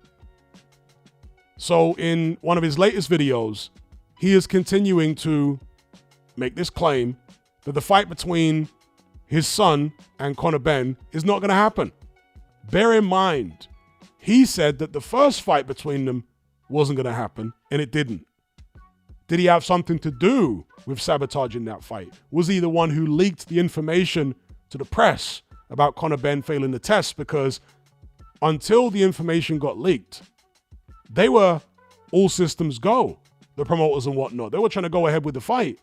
So in one of his latest videos, he is continuing to make this claim that the fight between his son and Conor Benn is not going to happen. Bear in mind, he said that the first fight between them wasn't going to happen, and it didn't. Did he have something to do with sabotaging that fight? Was he the one who leaked the information to the press about Conor Benn failing the test? Because until the information got leaked, they were all systems go, the promoters and whatnot. They were trying to go ahead with the fight.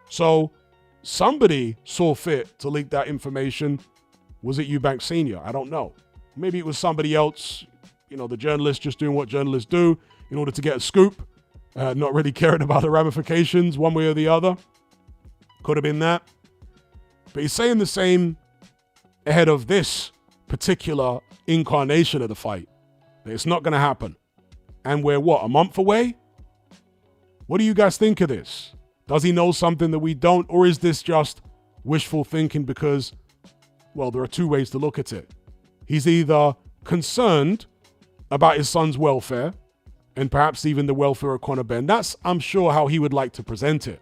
So somebody saw fit to leak that information. Was it Eubank Sr.? I don't know. Maybe it was somebody else, the journalist just doing what journalists do in order to get a scoop, not really caring about the ramifications one way or the other. Could have been that. But he's saying the same ahead of this particular incarnation of the fight. That it's not going to happen. And we're a month away? What do you guys think of this? Does he know something that we don't? Or is this just wishful thinking because, there are two ways to look at it. He's either concerned about his son's welfare and perhaps even the welfare of Conor Benn. That's, I'm sure, how he would like to present it.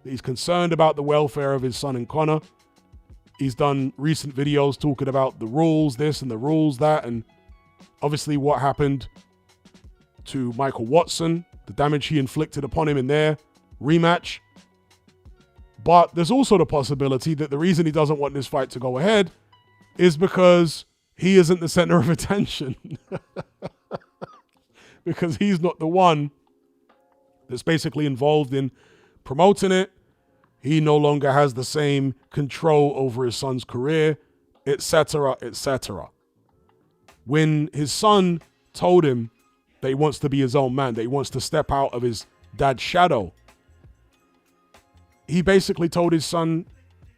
He's concerned about the welfare of his son and Conor. He's done recent videos talking about the rules this and the rules that, and obviously what happened to Michael Watson, the damage he inflicted upon him in their rematch. But there's also the possibility that the reason he doesn't want this fight to go ahead is because he isn't the center of attention. Because he's not the one that's basically involved in promoting it. He no longer has the same control over his son's career, etc., etc. When his son told him that he wants to be his own man, that he wants to step out of his dad's shadow, he basically told his son,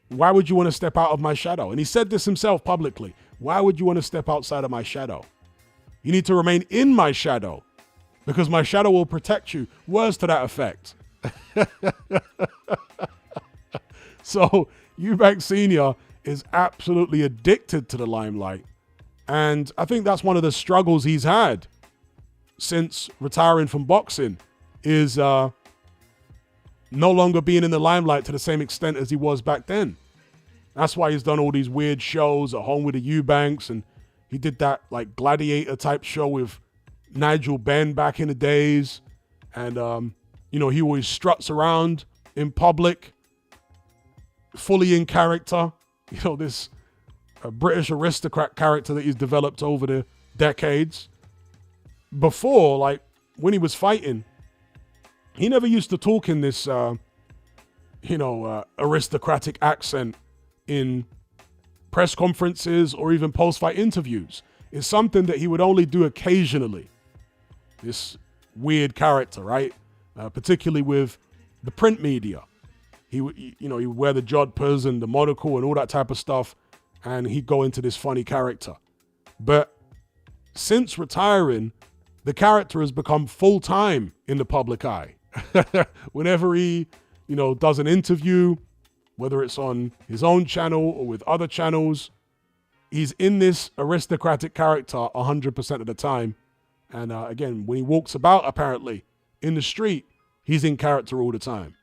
why would you want to step out of my shadow? And he said this himself publicly. Why would you want to step outside of my shadow? You need to remain in my shadow because my shadow will protect you. Words to that effect. So Eubank Sr. is absolutely addicted to the limelight. And I think that's one of the struggles he's had since retiring from boxing is no longer being in the limelight to the same extent as he was back then. That's why he's done all these weird shows at home with the Eubanks, and he did that gladiator type show with Nigel Benn back in the days. And, he always struts around in public, fully in character. This British aristocrat character that he's developed over the decades. Before, when he was fighting, he never used to talk in this, aristocratic accent in press conferences or even post-fight interviews. It's something that he would only do occasionally. This weird character, right? Particularly with the print media. He would wear the jodhpurs and the monocle and all that type of stuff, and he'd go into this funny character. But since retiring, the character has become full-time in the public eye. Whenever he, does an interview, whether it's on his own channel or with other channels, he's in this aristocratic character 100% of the time. And again, when he walks about, apparently, in the street, he's in character all the time.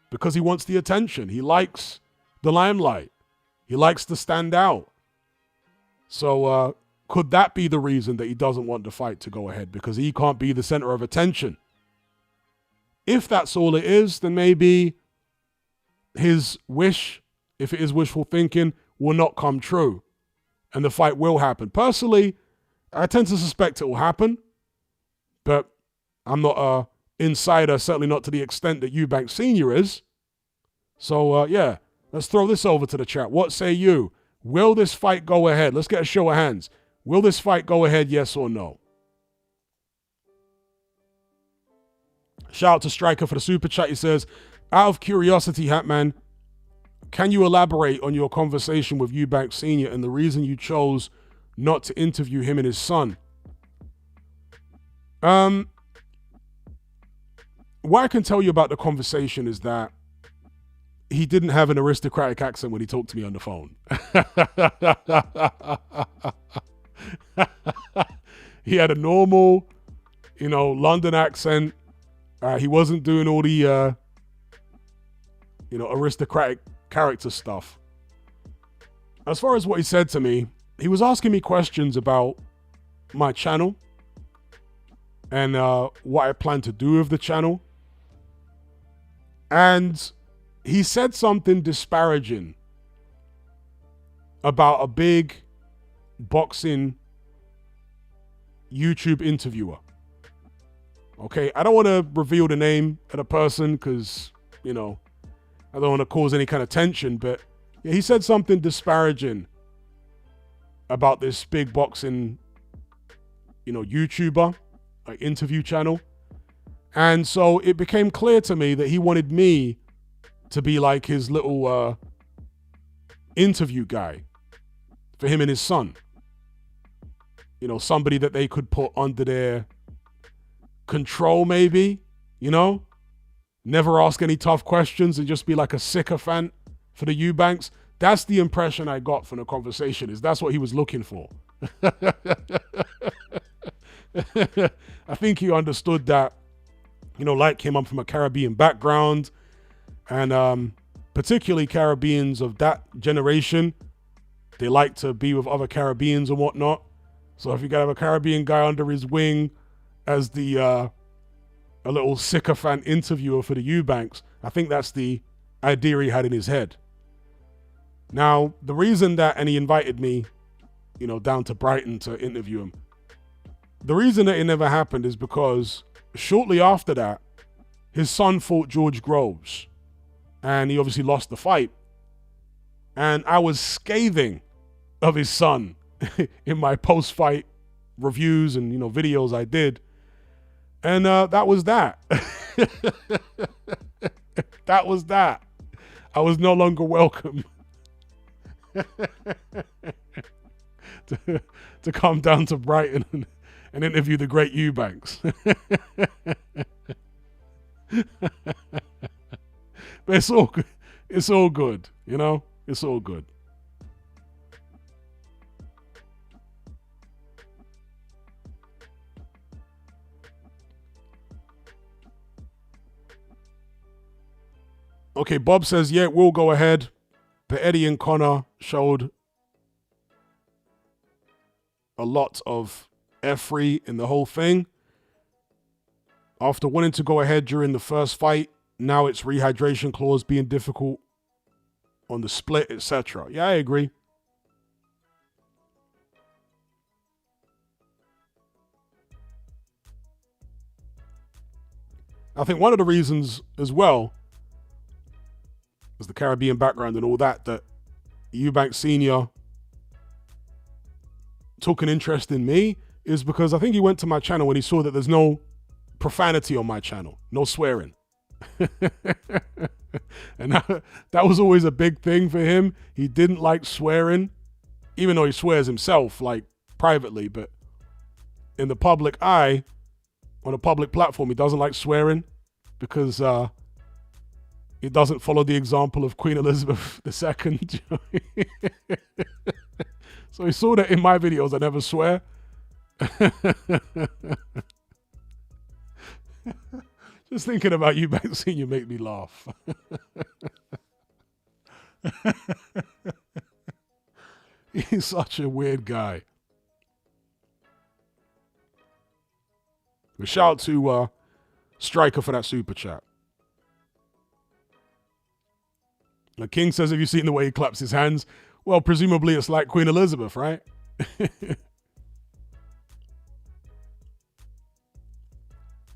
Because he wants the attention. He likes the limelight. He likes to stand out. So could that be the reason that he doesn't want the fight to go ahead? Because he can't be the center of attention. If that's all it is, then maybe his wish, if it is wishful thinking, will not come true. And the fight will happen. Personally, I tend to suspect it will happen. But I'm not an insider, certainly not to the extent that Eubank Sr. is. So, let's throw this over to the chat. What say you? Will this fight go ahead? Let's get a show of hands. Will this fight go ahead, yes or no? Shout out to Striker for the super chat. He says, out of curiosity, Hatman, can you elaborate on your conversation with Eubank Sr. and the reason you chose not to interview him and his son? What I can tell you about the conversation is that he didn't have an aristocratic accent when he talked to me on the phone. He had a normal, London accent. He wasn't doing all the, aristocratic character stuff. As far as what he said to me, he was asking me questions about my channel and what I plan to do with the channel. And he said something disparaging about a big boxing YouTube interviewer. Okay, I don't want to reveal the name of the person because, I don't want to cause any kind of tension, but yeah, he said something disparaging about this big boxing, YouTuber, like interview channel. And so it became clear to me that he wanted me to be like his little interview guy for him and his son. Somebody that they could put under their control, maybe, never ask any tough questions and just be like a sycophant for the Eubanks. That's the impression I got from the conversation, is that's what he was looking for. I think he understood that, like him, I'm from a Caribbean background, and particularly Caribbeans of that generation, they like to be with other Caribbeans and whatnot. So if you got to have a Caribbean guy under his wing as the a little sycophant interviewer for the Eubanks, I think that's the idea he had in his head. Now, the reason that, and he invited me, down to Brighton to interview him, the reason that it never happened is because shortly after that, his son fought George Groves, and he obviously lost the fight. And I was scathing of his son in my post-fight reviews and, videos I did. And that was that. That was that. I was no longer welcome to come down to Brighton and interview the great Eubanks. But it's all good. It's all good, It's all good. Okay, Bob says, yeah, we'll go ahead. But Eddie and Connor showed a lot of effort in the whole thing. After wanting to go ahead during the first fight, now it's rehydration clause being difficult on the split, etc. Yeah, I agree. I think one of the reasons as well is the Caribbean background and all that Eubank Sr. took an interest in me is because I think he went to my channel when he saw that there's no profanity on my channel, no swearing. And that was always a big thing for him. He didn't like swearing, even though he swears himself, like privately, but in the public eye, on a public platform, he doesn't like swearing because it doesn't follow the example of Queen Elizabeth II. So he saw that in my videos I never swear. Just thinking about you back seeing you make me laugh. He's such a weird guy. But shout out to Striker for that super chat. The King says, have you seen the way he claps his hands? Well, presumably it's like Queen Elizabeth, right?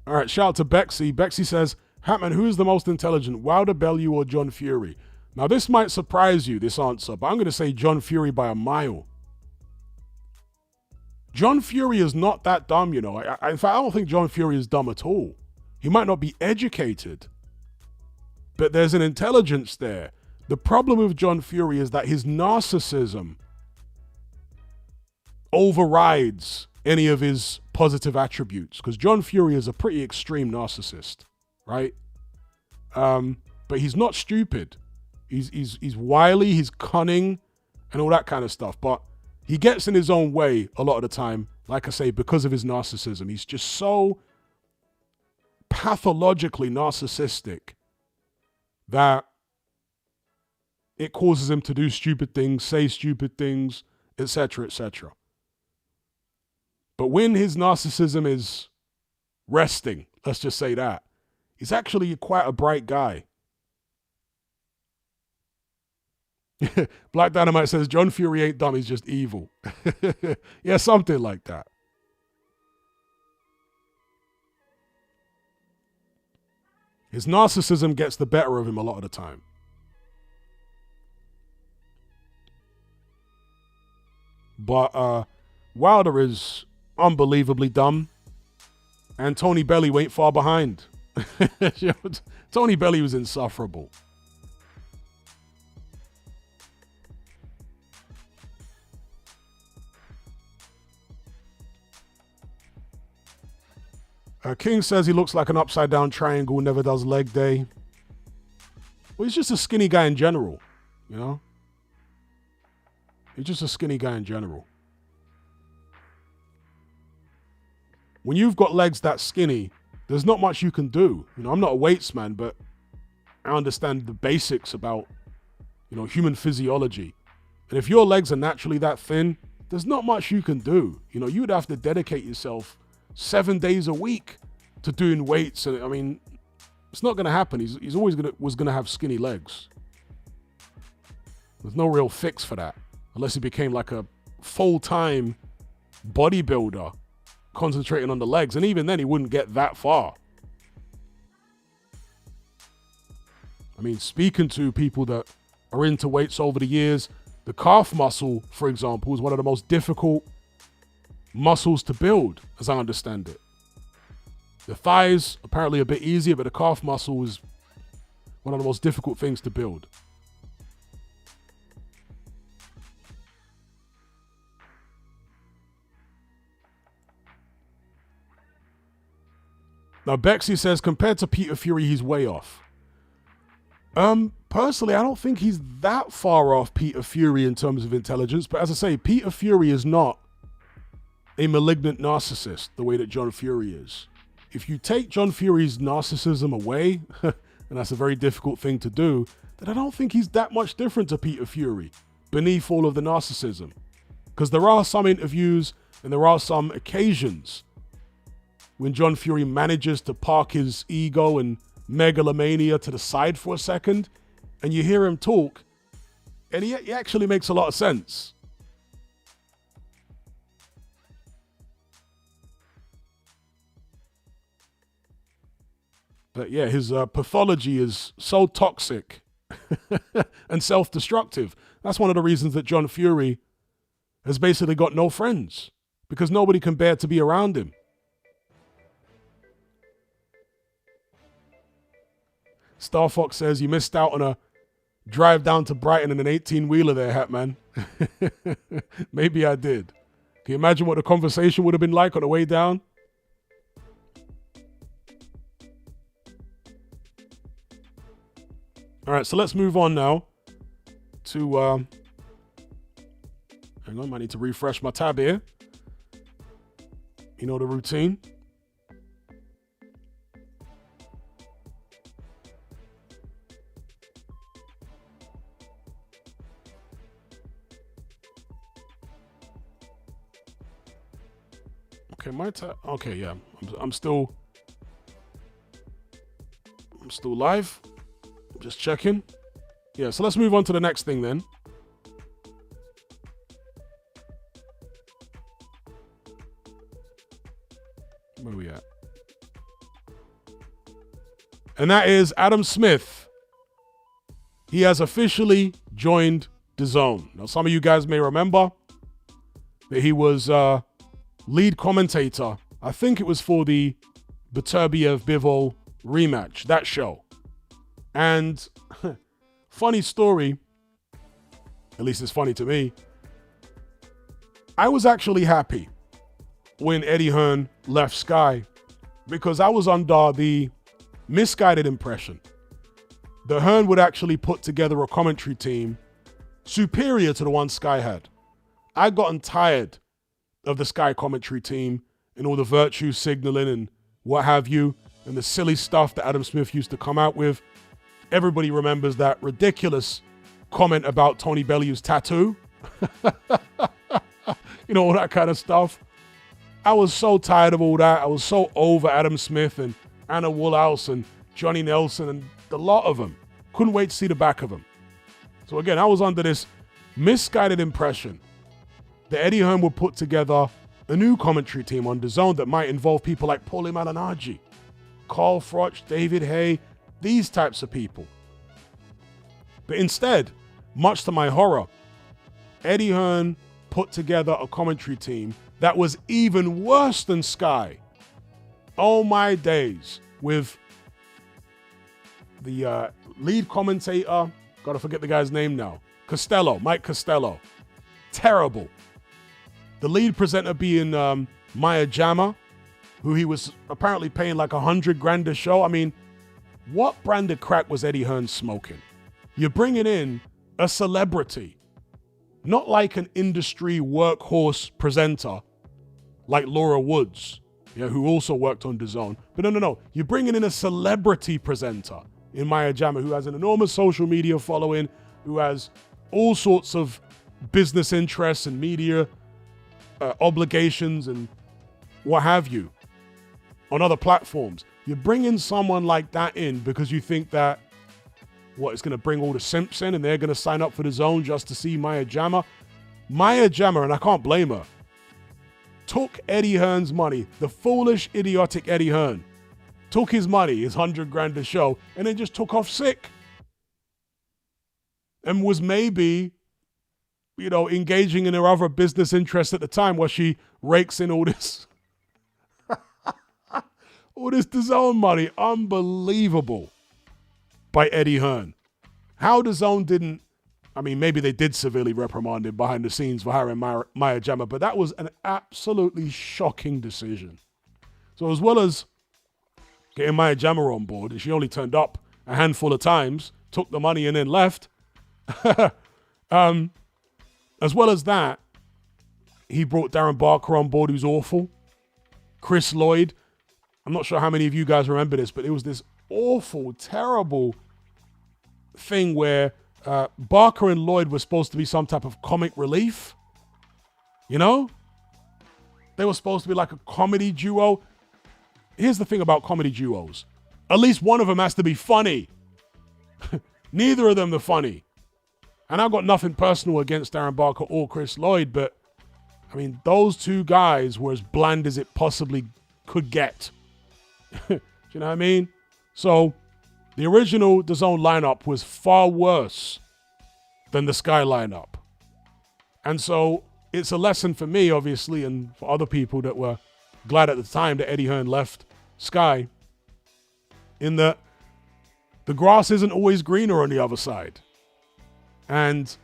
All right, shout out to Bexy. Bexy says, Hatman, who is the most intelligent, Wilder, Bellew, or John Fury? Now, this might surprise you, this answer, but I'm going to say John Fury by a mile. John Fury is not that dumb, you know. In fact, I don't think John Fury is dumb at all. He might not be educated, but there's an intelligence there. The problem with John Fury is that his narcissism overrides any of his positive attributes, because John Fury is a pretty extreme narcissist, right? But he's not stupid. He's wily, he's cunning, and all that kind of stuff. But he gets in his own way a lot of the time, like I say, because of his narcissism. He's just so pathologically narcissistic that it causes him to do stupid things, say stupid things, etc., etc. But when his narcissism is resting, let's just say that, he's actually quite a bright guy. Black Dynamite says, John Fury ain't dumb, he's just evil. Yeah, something like that. His narcissism gets the better of him a lot of the time. But Wilder is unbelievably dumb. And Tony Bellew ain't far behind. Tony Bellew was insufferable. King says he looks like an upside down triangle, never does leg day. Well, he's just a skinny guy in general, you know? He's just a skinny guy in general. When you've got legs that skinny, there's not much you can do. You know, I'm not a weights man, but I understand the basics about, you know, human physiology. And if your legs are naturally that thin, there's not much you can do. You know, you would have to dedicate yourself 7 days a week to doing weights. And I mean, it's not going to happen. He's always was going to have skinny legs. There's no real fix for that, unless he became like a full-time bodybuilder concentrating on the legs. And even then, he wouldn't get that far. I mean, speaking to people that are into weights over the years, the calf muscle, for example, is one of the most difficult muscles to build, as I understand it. The thighs, apparently a bit easier, but the calf muscle is one of the most difficult things to build. Now, Bexy says, compared to Peter Fury, he's way off. Personally, I don't think he's that far off Peter Fury in terms of intelligence. But as I say, Peter Fury is not a malignant narcissist the way that John Fury is. If you take John Fury's narcissism away, and that's a very difficult thing to do, then I don't think he's that much different to Peter Fury beneath all of the narcissism. Because there are some interviews and there are some occasions when John Fury manages to park his ego and megalomania to the side for a second, and you hear him talk, and he actually makes a lot of sense. But yeah, his pathology is so toxic and self-destructive. That's one of the reasons that John Fury has basically got no friends, because nobody can bear to be around him. Star Fox says, you missed out on a drive down to Brighton in an 18-wheeler there, Hatman. Maybe I did. Can you imagine what the conversation would have been like on the way down? All right, so let's move on now to, hang on, I need to refresh my tab here. You know the routine. Okay, my tab, okay, yeah, I'm still live. Just checking. Yeah, so let's move on to the next thing then. Where are we at? And that is Adam Smith. He has officially joined DAZN. Now, some of you guys may remember that he was lead commentator. I think it was for the Beterbiev-Bivol rematch, that show. And funny story, at least it's funny to me, I was actually happy when Eddie Hearn left Sky because I was under the misguided impression that Hearn would actually put together a commentary team superior to the one Sky had. I'd gotten tired of the Sky commentary team and all the virtue signaling and what have you, and the silly stuff that Adam Smith used to come out with. Everybody remembers that ridiculous comment about Tony Bellew's tattoo. You know, all that kind of stuff. I was so tired of all that. I was so over Adam Smith and Anna Woolhouse and Johnny Nelson and the lot of them. Couldn't wait to see the back of them. So again, I was under this misguided impression that Eddie Hearn would put together a new commentary team on DAZN that might involve people like Paulie Malignaggi, Carl Froch, David Hay, these types of people. But instead, much to my horror, Eddie Hearn put together a commentary team that was even worse than Sky. Oh my days. With the lead commentator, gotta forget the guy's name now, Mike Costello. Terrible. The lead presenter being Maya Jama, who he was apparently paying like $100,000 a show. I mean, what brand of crack was Eddie Hearn smoking? You're bringing in a celebrity, not like an industry workhorse presenter like Laura Woods, who also worked on DAZN. But no. You're bringing in a celebrity presenter in Maya Jama who has an enormous social media following, who has all sorts of business interests and media obligations and what have you on other platforms. You're bringing someone like that in because you think that, it's going to bring all the simps in and they're going to sign up for DAZN just to see Maya Jama. Maya Jama, and I can't blame her, took Eddie Hearn's money, the foolish, idiotic Eddie Hearn, took his money, his $100,000 a show, and then just took off sick. And was maybe, engaging in her other business interests at the time while she rakes in all this, all this DAZN money. Unbelievable by Eddie Hearn. How DAZN didn't, maybe they did severely reprimand him behind the scenes for hiring Maya Jama, but that was an absolutely shocking decision. So as well as getting Maya Jama on board, and she only turned up a handful of times, took the money and then left, as well as that, he brought Darren Barker on board, who's awful. Chris Lloyd. I'm not sure how many of you guys remember this, but it was this awful, terrible thing where Barker and Lloyd were supposed to be some type of comic relief. They were supposed to be like a comedy duo. Here's the thing about comedy duos. At least one of them has to be funny. Neither of them are funny. And I've got nothing personal against Darren Barker or Chris Lloyd, but those two guys were as bland as it possibly could get. Do you know what I mean? So the original DAZN lineup was far worse than the Sky lineup. And so it's a lesson for me, obviously, and for other people that were glad at the time that Eddie Hearn left Sky, in that the grass isn't always greener on the other side. And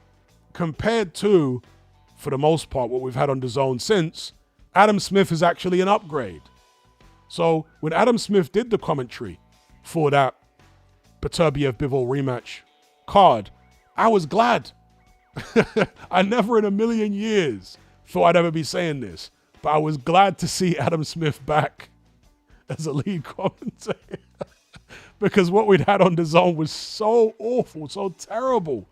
compared to, for the most part, what we've had on DAZN since, Adam Smith is actually an upgrade. So when Adam Smith did the commentary for that Beterbiev-Bivol rematch card, I was glad. I never in a million years thought I'd ever be saying this, but I was glad to see Adam Smith back as a lead commentator because what we'd had on DAZN was so awful, so terrible.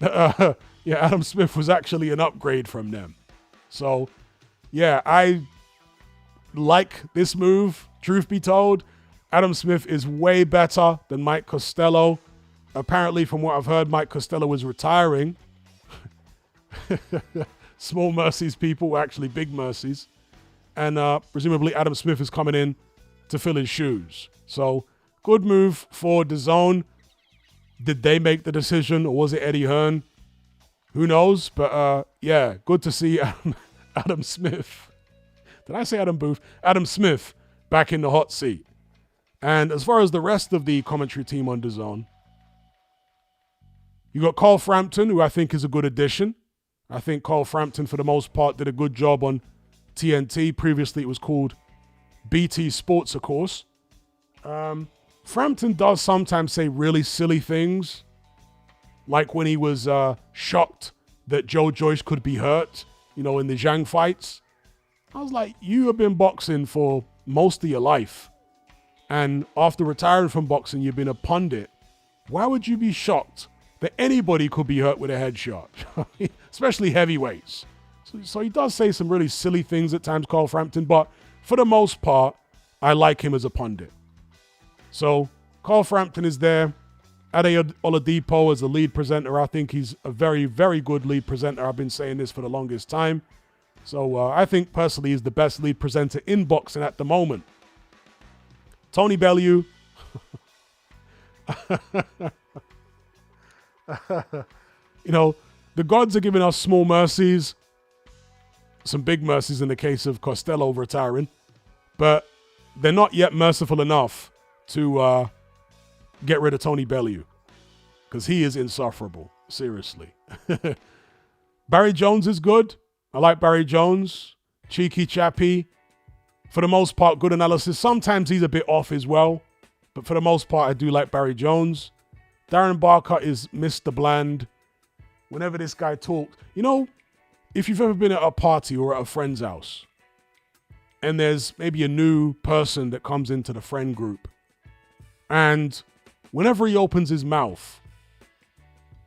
Adam Smith was actually an upgrade from them. So, I like this move. Truth be told, Adam Smith is way better than Mike Costello. Apparently, from what I've heard, Mike Costello is retiring. Small mercies, people, actually big mercies. And presumably Adam Smith is coming in to fill his shoes. So, good move for DAZN. Did they make the decision, or was it Eddie Hearn? Who knows? But good to see Adam Smith Did I say Adam Booth? Adam Smith back in the hot seat. And as far as the rest of the commentary team on DAZN, you got Carl Frampton, who I think is a good addition. I think Carl Frampton, for the most part, did a good job on TNT. Previously, it was called BT Sports, of course. Frampton does sometimes say really silly things, like when he was shocked that Joyce could be hurt, in the Zhang fights. I was like, you have been boxing for most of your life. And after retiring from boxing, you've been a pundit. Why would you be shocked that anybody could be hurt with a headshot? Especially heavyweights. So he does say some really silly things at times, Carl Frampton, but for the most part, I like him as a pundit. So Carl Frampton is there. Ade Oladipo as the lead presenter. I think he's a very, very good lead presenter. I've been saying this for the longest time. So I think personally he's the best lead presenter in boxing at the moment. Tony Bellew. The gods are giving us small mercies. Some big mercies in the case of Costello retiring. But they're not yet merciful enough to get rid of Tony Bellew. Because he is insufferable. Seriously. Barry Jones is good. I like Barry Jones. Cheeky chappy. For the most part, good analysis. Sometimes he's a bit off as well. But for the most part, I do like Barry Jones. Darren Barker is Mr. Bland. Whenever this guy talks, if you've ever been at a party or at a friend's house, and there's maybe a new person that comes into the friend group, and whenever he opens his mouth,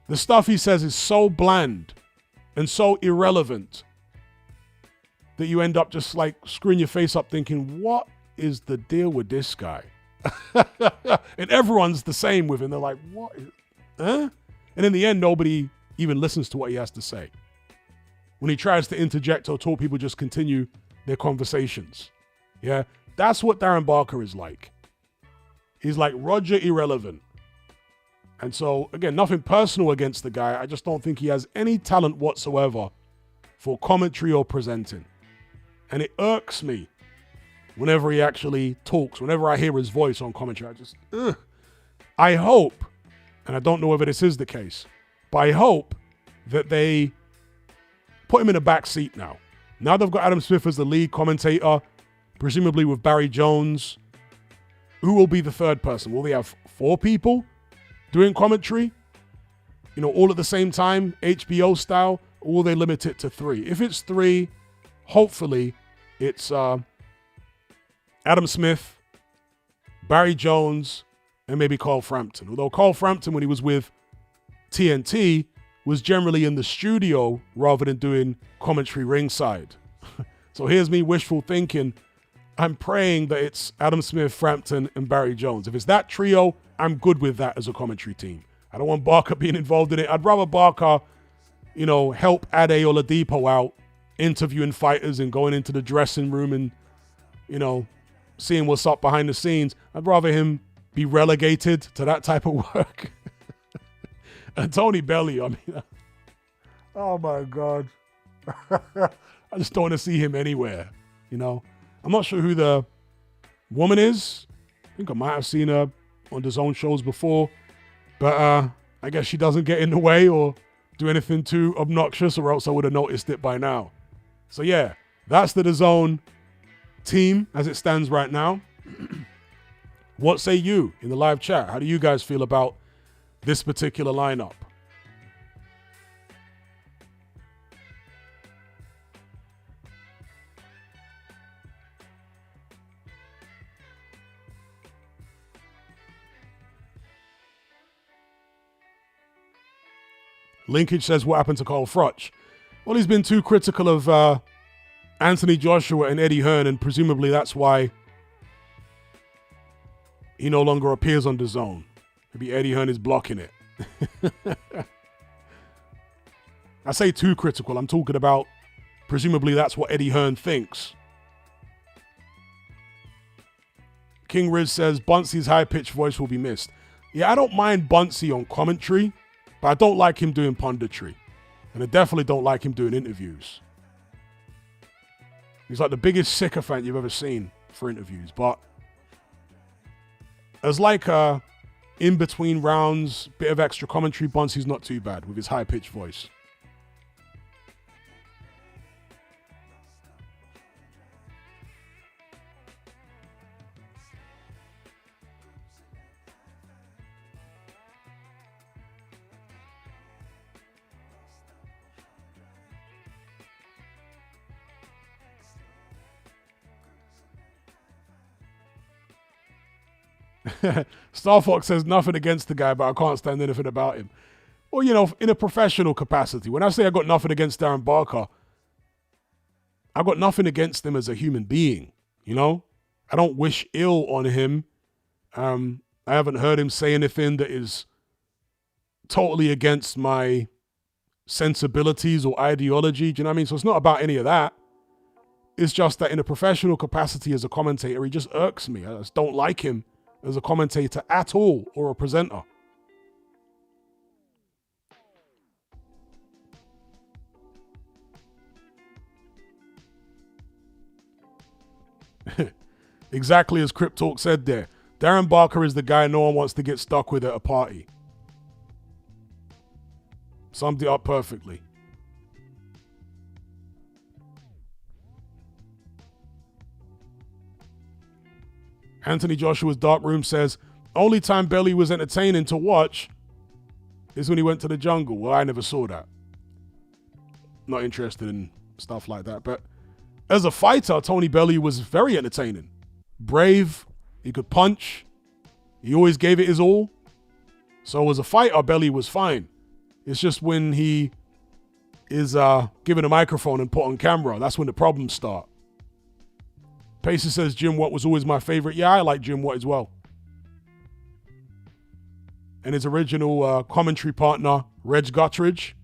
the stuff he says is so bland and so irrelevant that you end up just like screwing your face up thinking, what is the deal with this guy? And everyone's the same with him. They're like, what? And in the end, nobody even listens to what he has to say. When he tries to interject or talk, people just continue their conversations. Yeah, that's what Darren Barker is like. He's like Roger Irrelevant. And so, again, nothing personal against the guy. I just don't think he has any talent whatsoever for commentary or presenting. And it irks me whenever he actually talks, whenever I hear his voice on commentary. I hope, and I don't know whether this is the case, but I hope that they put him in a back seat now. Now they've got Adam Smith as the lead commentator, presumably with Barry Jones. Who will be the third person? Will they have 4 people doing commentary? All at the same time, HBO style? Or will they limit it to 3? If it's 3, hopefully it's Adam Smith, Barry Jones, and maybe Carl Frampton. Although Carl Frampton, when he was with TNT, was generally in the studio rather than doing commentary ringside. So here's me wishful thinking. I'm praying that it's Adam Smith, Frampton, and Barry Jones. If it's that trio, I'm good with that as a commentary team. I don't want Barker being involved in it. I'd rather Barker, help Ade Oladipo out, interviewing fighters and going into the dressing room and, seeing what's up behind the scenes. I'd rather him be relegated to that type of work. And Tony Bellew, oh my God. I just don't want to see him anywhere, I'm not sure who the woman is. I think I might have seen her on DAZN shows before. But I guess she doesn't get in the way or do anything too obnoxious, or else I would have noticed it by now. So yeah, that's the DAZN team as it stands right now. What say you in the live chat? How do you guys feel about this particular lineup? Linkage says, what happened to Carl Froch? Well, he's been too critical of Anthony Joshua and Eddie Hearn, and presumably that's why he no longer appears on DAZN. Maybe Eddie Hearn is blocking it. I say too critical. I'm talking about presumably that's what Eddie Hearn thinks. King Riz says, Buncey's high-pitched voice will be missed. Yeah, I don't mind Buncey on commentary, but I don't like him doing punditry. And I definitely don't like him doing interviews. He's like the biggest sycophant you've ever seen for interviews. But as like a in-between rounds, bit of extra commentary bunts, he's not too bad with his high-pitched voice. Star Fox says nothing against the guy, but I can't stand anything about him. Well, you know, in a professional capacity, when I say I got nothing against Darren Barker, I got nothing against him as a human being, you know? I don't wish ill on him. I haven't heard him say anything that is totally against my sensibilities or ideology. Do you know what I mean? So it's not about any of that. It's just that in a professional capacity as a commentator, he just irks me. I just don't like him as a commentator at all, or a presenter. Exactly as Crypt Talk said there. Darren Barker is the guy no one wants to get stuck with at a party. Summed it up perfectly. Anthony Joshua's Dark Room says, only time Belly was entertaining to watch is when he went to the jungle. Well, I never saw that. Not interested in stuff like that. But as a fighter, Tony Belly was very entertaining. Brave. He could punch. He always gave it his all. So as a fighter, Belly was fine. It's just when he is given a microphone and put on camera, that's when the problems start. Pacer says Jim Watt was always my favorite. Yeah, I like Jim Watt as well. And his original commentary partner, Reg Guttridge.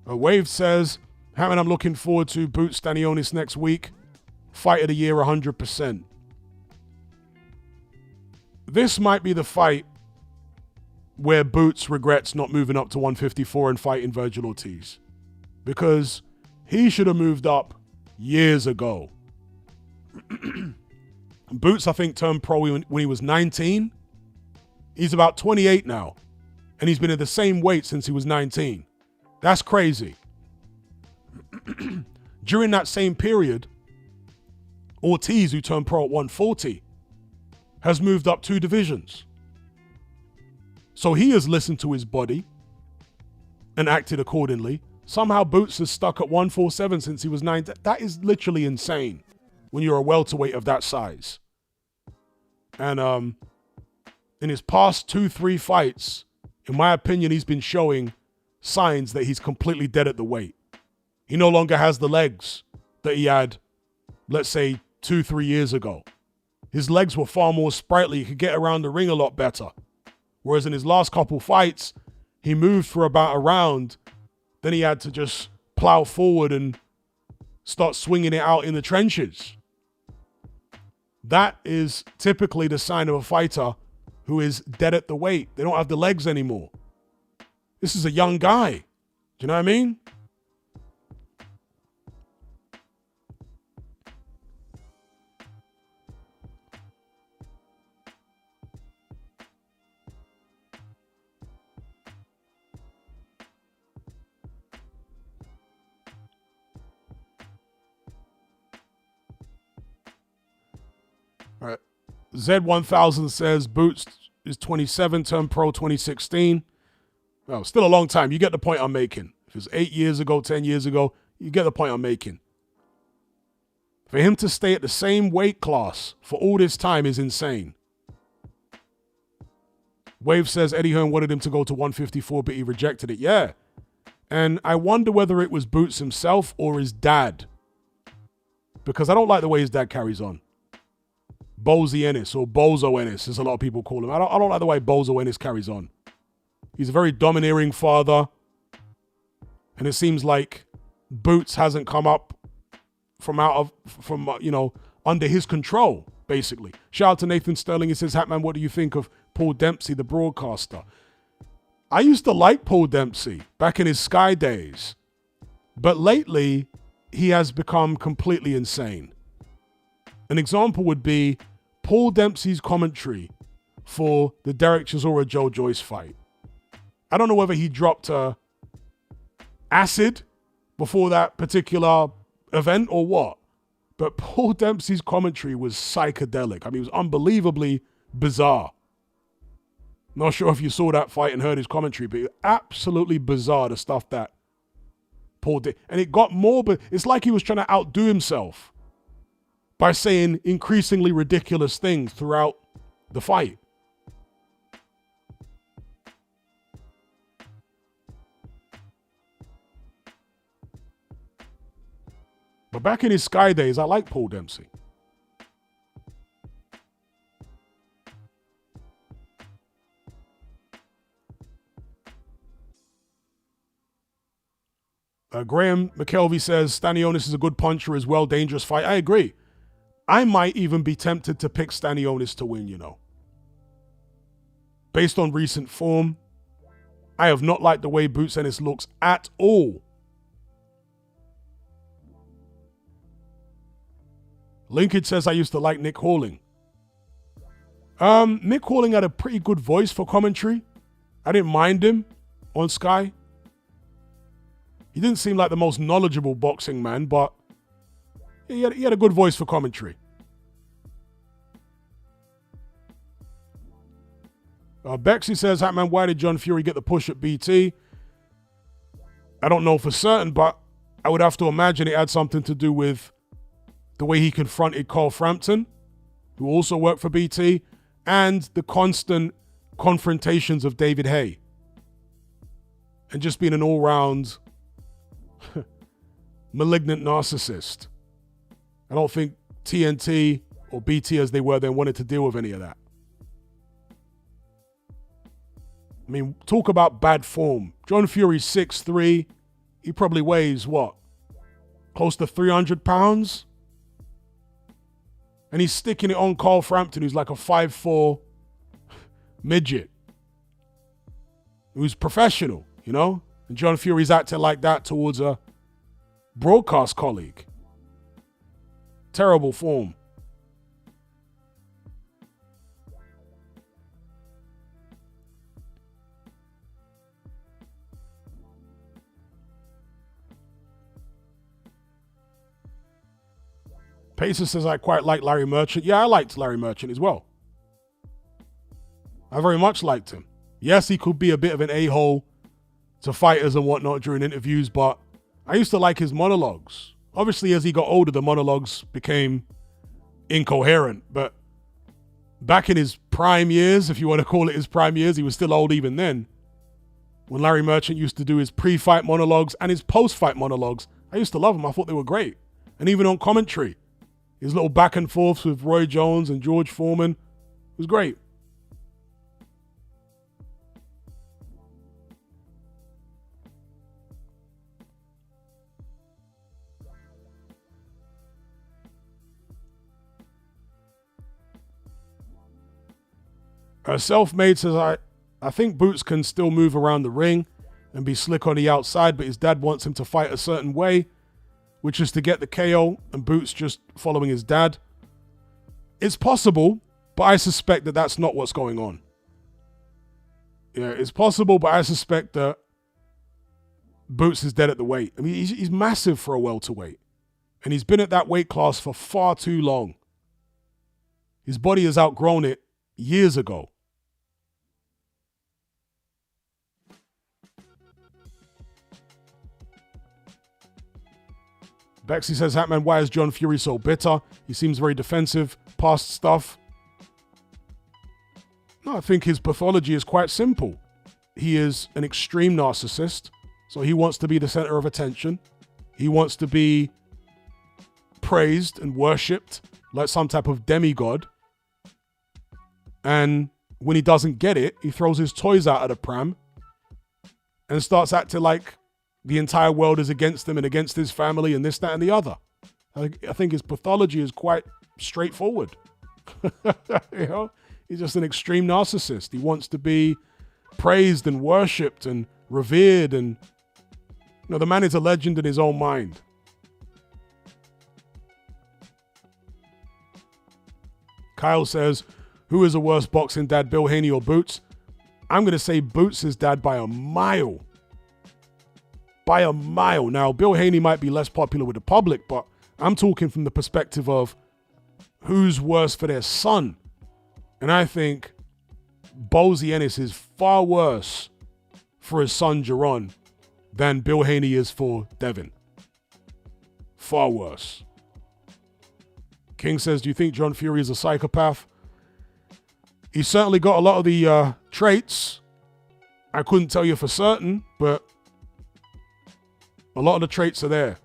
Wave says, Hammond, I'm looking forward to Boots Stanionis next week. Fight of the year 100%. This might be the fight where Boots regrets not moving up to 154 and fighting Virgil Ortiz. Because he should have moved up years ago. Boots, I think, turned pro when he was 19. He's about 28 now. And he's been at the same weight since he was 19. That's crazy. During that same period, Ortiz, who turned pro at 140, has moved up 2 divisions. So he has listened to his body and acted accordingly. Somehow Boots is stuck at 147 since he was 9. That is literally insane when you're a welterweight of that size. And in his past 2-3 fights, in my opinion, he's been showing signs that he's completely dead at the weight. He no longer has the legs that he had, let's say, 2-3 years ago. His legs were far more sprightly. He could get around the ring a lot better. Whereas in his last couple fights, he moved for about a round. Then he had to just plow forward and start swinging it out in the trenches. That is typically the sign of a fighter who is dead at the weight. They don't have the legs anymore. This is a young guy. Do you know what I mean? All right. Z1000 says Boots is 27, turned pro 2016. Well, still a long time. You get the point I'm making. If it's 8 years ago, 10 years ago, you get the point I'm making. For him to stay at the same weight class for all this time is insane. Wave says Eddie Hearn wanted him to go to 154, but he rejected it. Yeah. And I wonder whether it was Boots himself or his dad. Because I don't like the way his dad carries on. Bozy Ennis, or Bozo Ennis, as a lot of people call him. I don't like the way Bozo Ennis carries on. He's a very domineering father. And it seems like Boots hasn't come up from under his control, basically. Shout out to Nathan Sterling. He says, Hatman, what do you think of Paul Dempsey, the broadcaster? I used to like Paul Dempsey back in his Sky days. But lately, he has become completely insane. An example would be Paul Dempsey's commentary for the Derek Chisora Joe Joyce fight. I don't know whether he dropped acid before that particular event or what, but Paul Dempsey's commentary was psychedelic. I mean, it was unbelievably bizarre. Not sure if you saw that fight and heard his commentary, but it was absolutely bizarre, the stuff that Paul did. And it got more, but it's like he was trying to outdo himself by saying increasingly ridiculous things throughout the fight. But back in his Sky days, I like Paul Dempsey. Graham McKelvey says, Stanionis is a good puncher as well, dangerous fight. I agree. I might even be tempted to pick Stanionis to win, you know. Based on recent form, I have not liked the way Boots Ennis looks at all. Linkage says, I used to like Nick Halling. Nick Halling had a pretty good voice for commentary. I didn't mind him on Sky. He didn't seem like the most knowledgeable boxing man, but he had a good voice for commentary. Bexy says, Hatman, why did John Fury get the push at BT? I don't know for certain, but I would have to imagine it had something to do with the way he confronted Carl Frampton, who also worked for BT, and the constant confrontations of David Hay. And just being an all-round malignant narcissist. I don't think TNT or BT as they were then wanted to deal with any of that. I mean, talk about bad form. John Fury's 6'3". He probably weighs, what? Close to 300 pounds? And he's sticking it on Carl Frampton, who's like a 5'4" midget. Who's professional, you know? And John Fury's acting like that towards a broadcast colleague. Terrible form. Pacer says, I quite like Larry Merchant. Yeah, I liked Larry Merchant as well. I very much liked him. Yes, he could be a bit of an a-hole to fighters and whatnot during interviews, but I used to like his monologues. Obviously, as he got older, the monologues became incoherent, but back in his prime years, if you want to call it his prime years, he was still old even then. When Larry Merchant used to do his pre-fight monologues and his post-fight monologues, I used to love them. I thought they were great. And even on commentary, his little back and forths with Roy Jones and George Foreman was great. Self-made says, I think Boots can still move around the ring and be slick on the outside, but his dad wants him to fight a certain way, which is to get the KO, and Boots just following his dad. It's possible, but I suspect that that's not what's going on. Yeah, it's possible, but I suspect that Boots is dead at the weight. I mean, he's massive for a welterweight, and he's been at that weight class for far too long. His body has outgrown it years ago. Bexy says, Hatman, why is John Fury so bitter? He seems very defensive, past stuff. No, I think his pathology is quite simple. He is an extreme narcissist, so he wants to be the center of attention. He wants to be praised and worshipped like some type of demigod. And when he doesn't get it, he throws his toys out of the pram and starts acting like the entire world is against him and against his family and this, that, and the other. I think his pathology is quite straightforward. You know, he's just an extreme narcissist. He wants to be praised and worshipped and revered. And, the man is a legend in his own mind. Kyle says, who is a worse boxing dad, Bill Haney or Boots? I'm going to say Boots is dad by a mile. By a mile. Now, Bill Haney might be less popular with the public, but I'm talking from the perspective of who's worse for their son. And I think Bozy Ennis is far worse for his son, Jerron, than Bill Haney is for Devin. Far worse. King says, do you think John Fury is a psychopath? He's certainly got a lot of the traits. I couldn't tell you for certain, but a lot of the traits are there.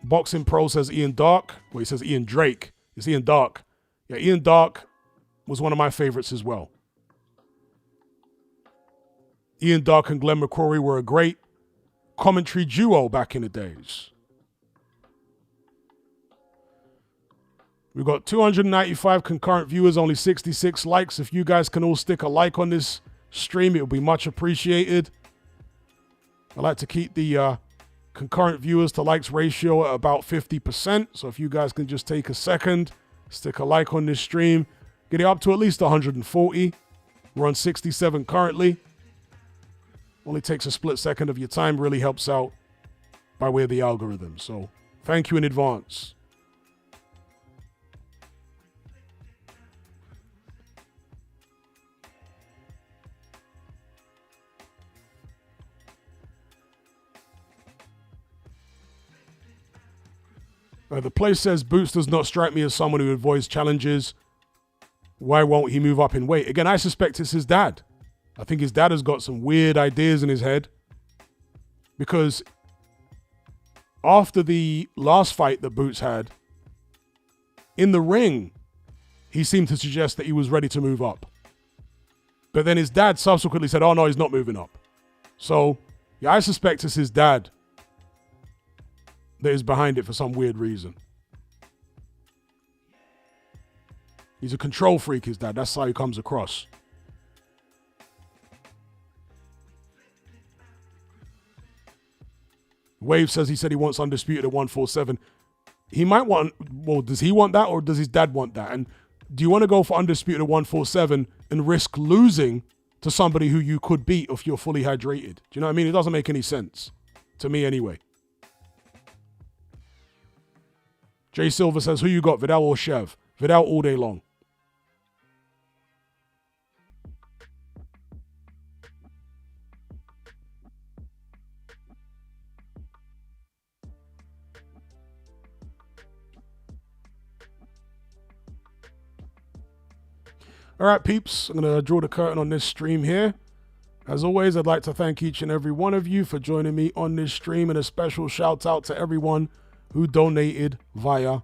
Boxing Pro says Ian Dark. Well, he says Ian Drake. It's Ian Dark. Yeah, Ian Dark was one of my favorites as well. Ian Dark and Glenn McCrory were a great commentary duo back in the days. We've got 295 concurrent viewers, only 66 likes. If you guys can all stick a like on this stream, it will be much appreciated. I like to keep the concurrent viewers to likes ratio at about 50%. So if you guys can just take a second, stick a like on this stream, get it up to at least 140. We're on 67 currently. Only takes a split second of your time, really helps out by way of the algorithm. So thank you in advance. The place says Boots does not strike me as someone who avoids challenges. Why won't he move up in weight? Again, I suspect it's his dad. I think his dad has got some weird ideas in his head. Because after the last fight that Boots had, in the ring, he seemed to suggest that he was ready to move up. But then his dad subsequently said, oh no, he's not moving up. So, yeah, I suspect it's his dad that is behind it for some weird reason. He's a control freak, his dad. That's how he comes across. Wave says he said he wants Undisputed at 147. He might want, well, does he want that or does his dad want that? And do you want to go for Undisputed at 147 and risk losing to somebody who you could beat if you're fully hydrated? Do you know what I mean? It doesn't make any sense. To me anyway. Jay Silver says, who you got, Vidal or Chev? Vidal all day long. All right, peeps, I'm going to draw the curtain on this stream here. As always, I'd like to thank each and every one of you for joining me on this stream, and a special shout out to everyone who donated via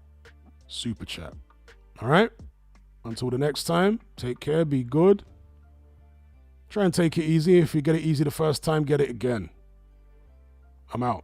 Super Chat. All right? Until the next time, take care, be good. Try and take it easy. If you get it easy the first time, get it again. I'm out.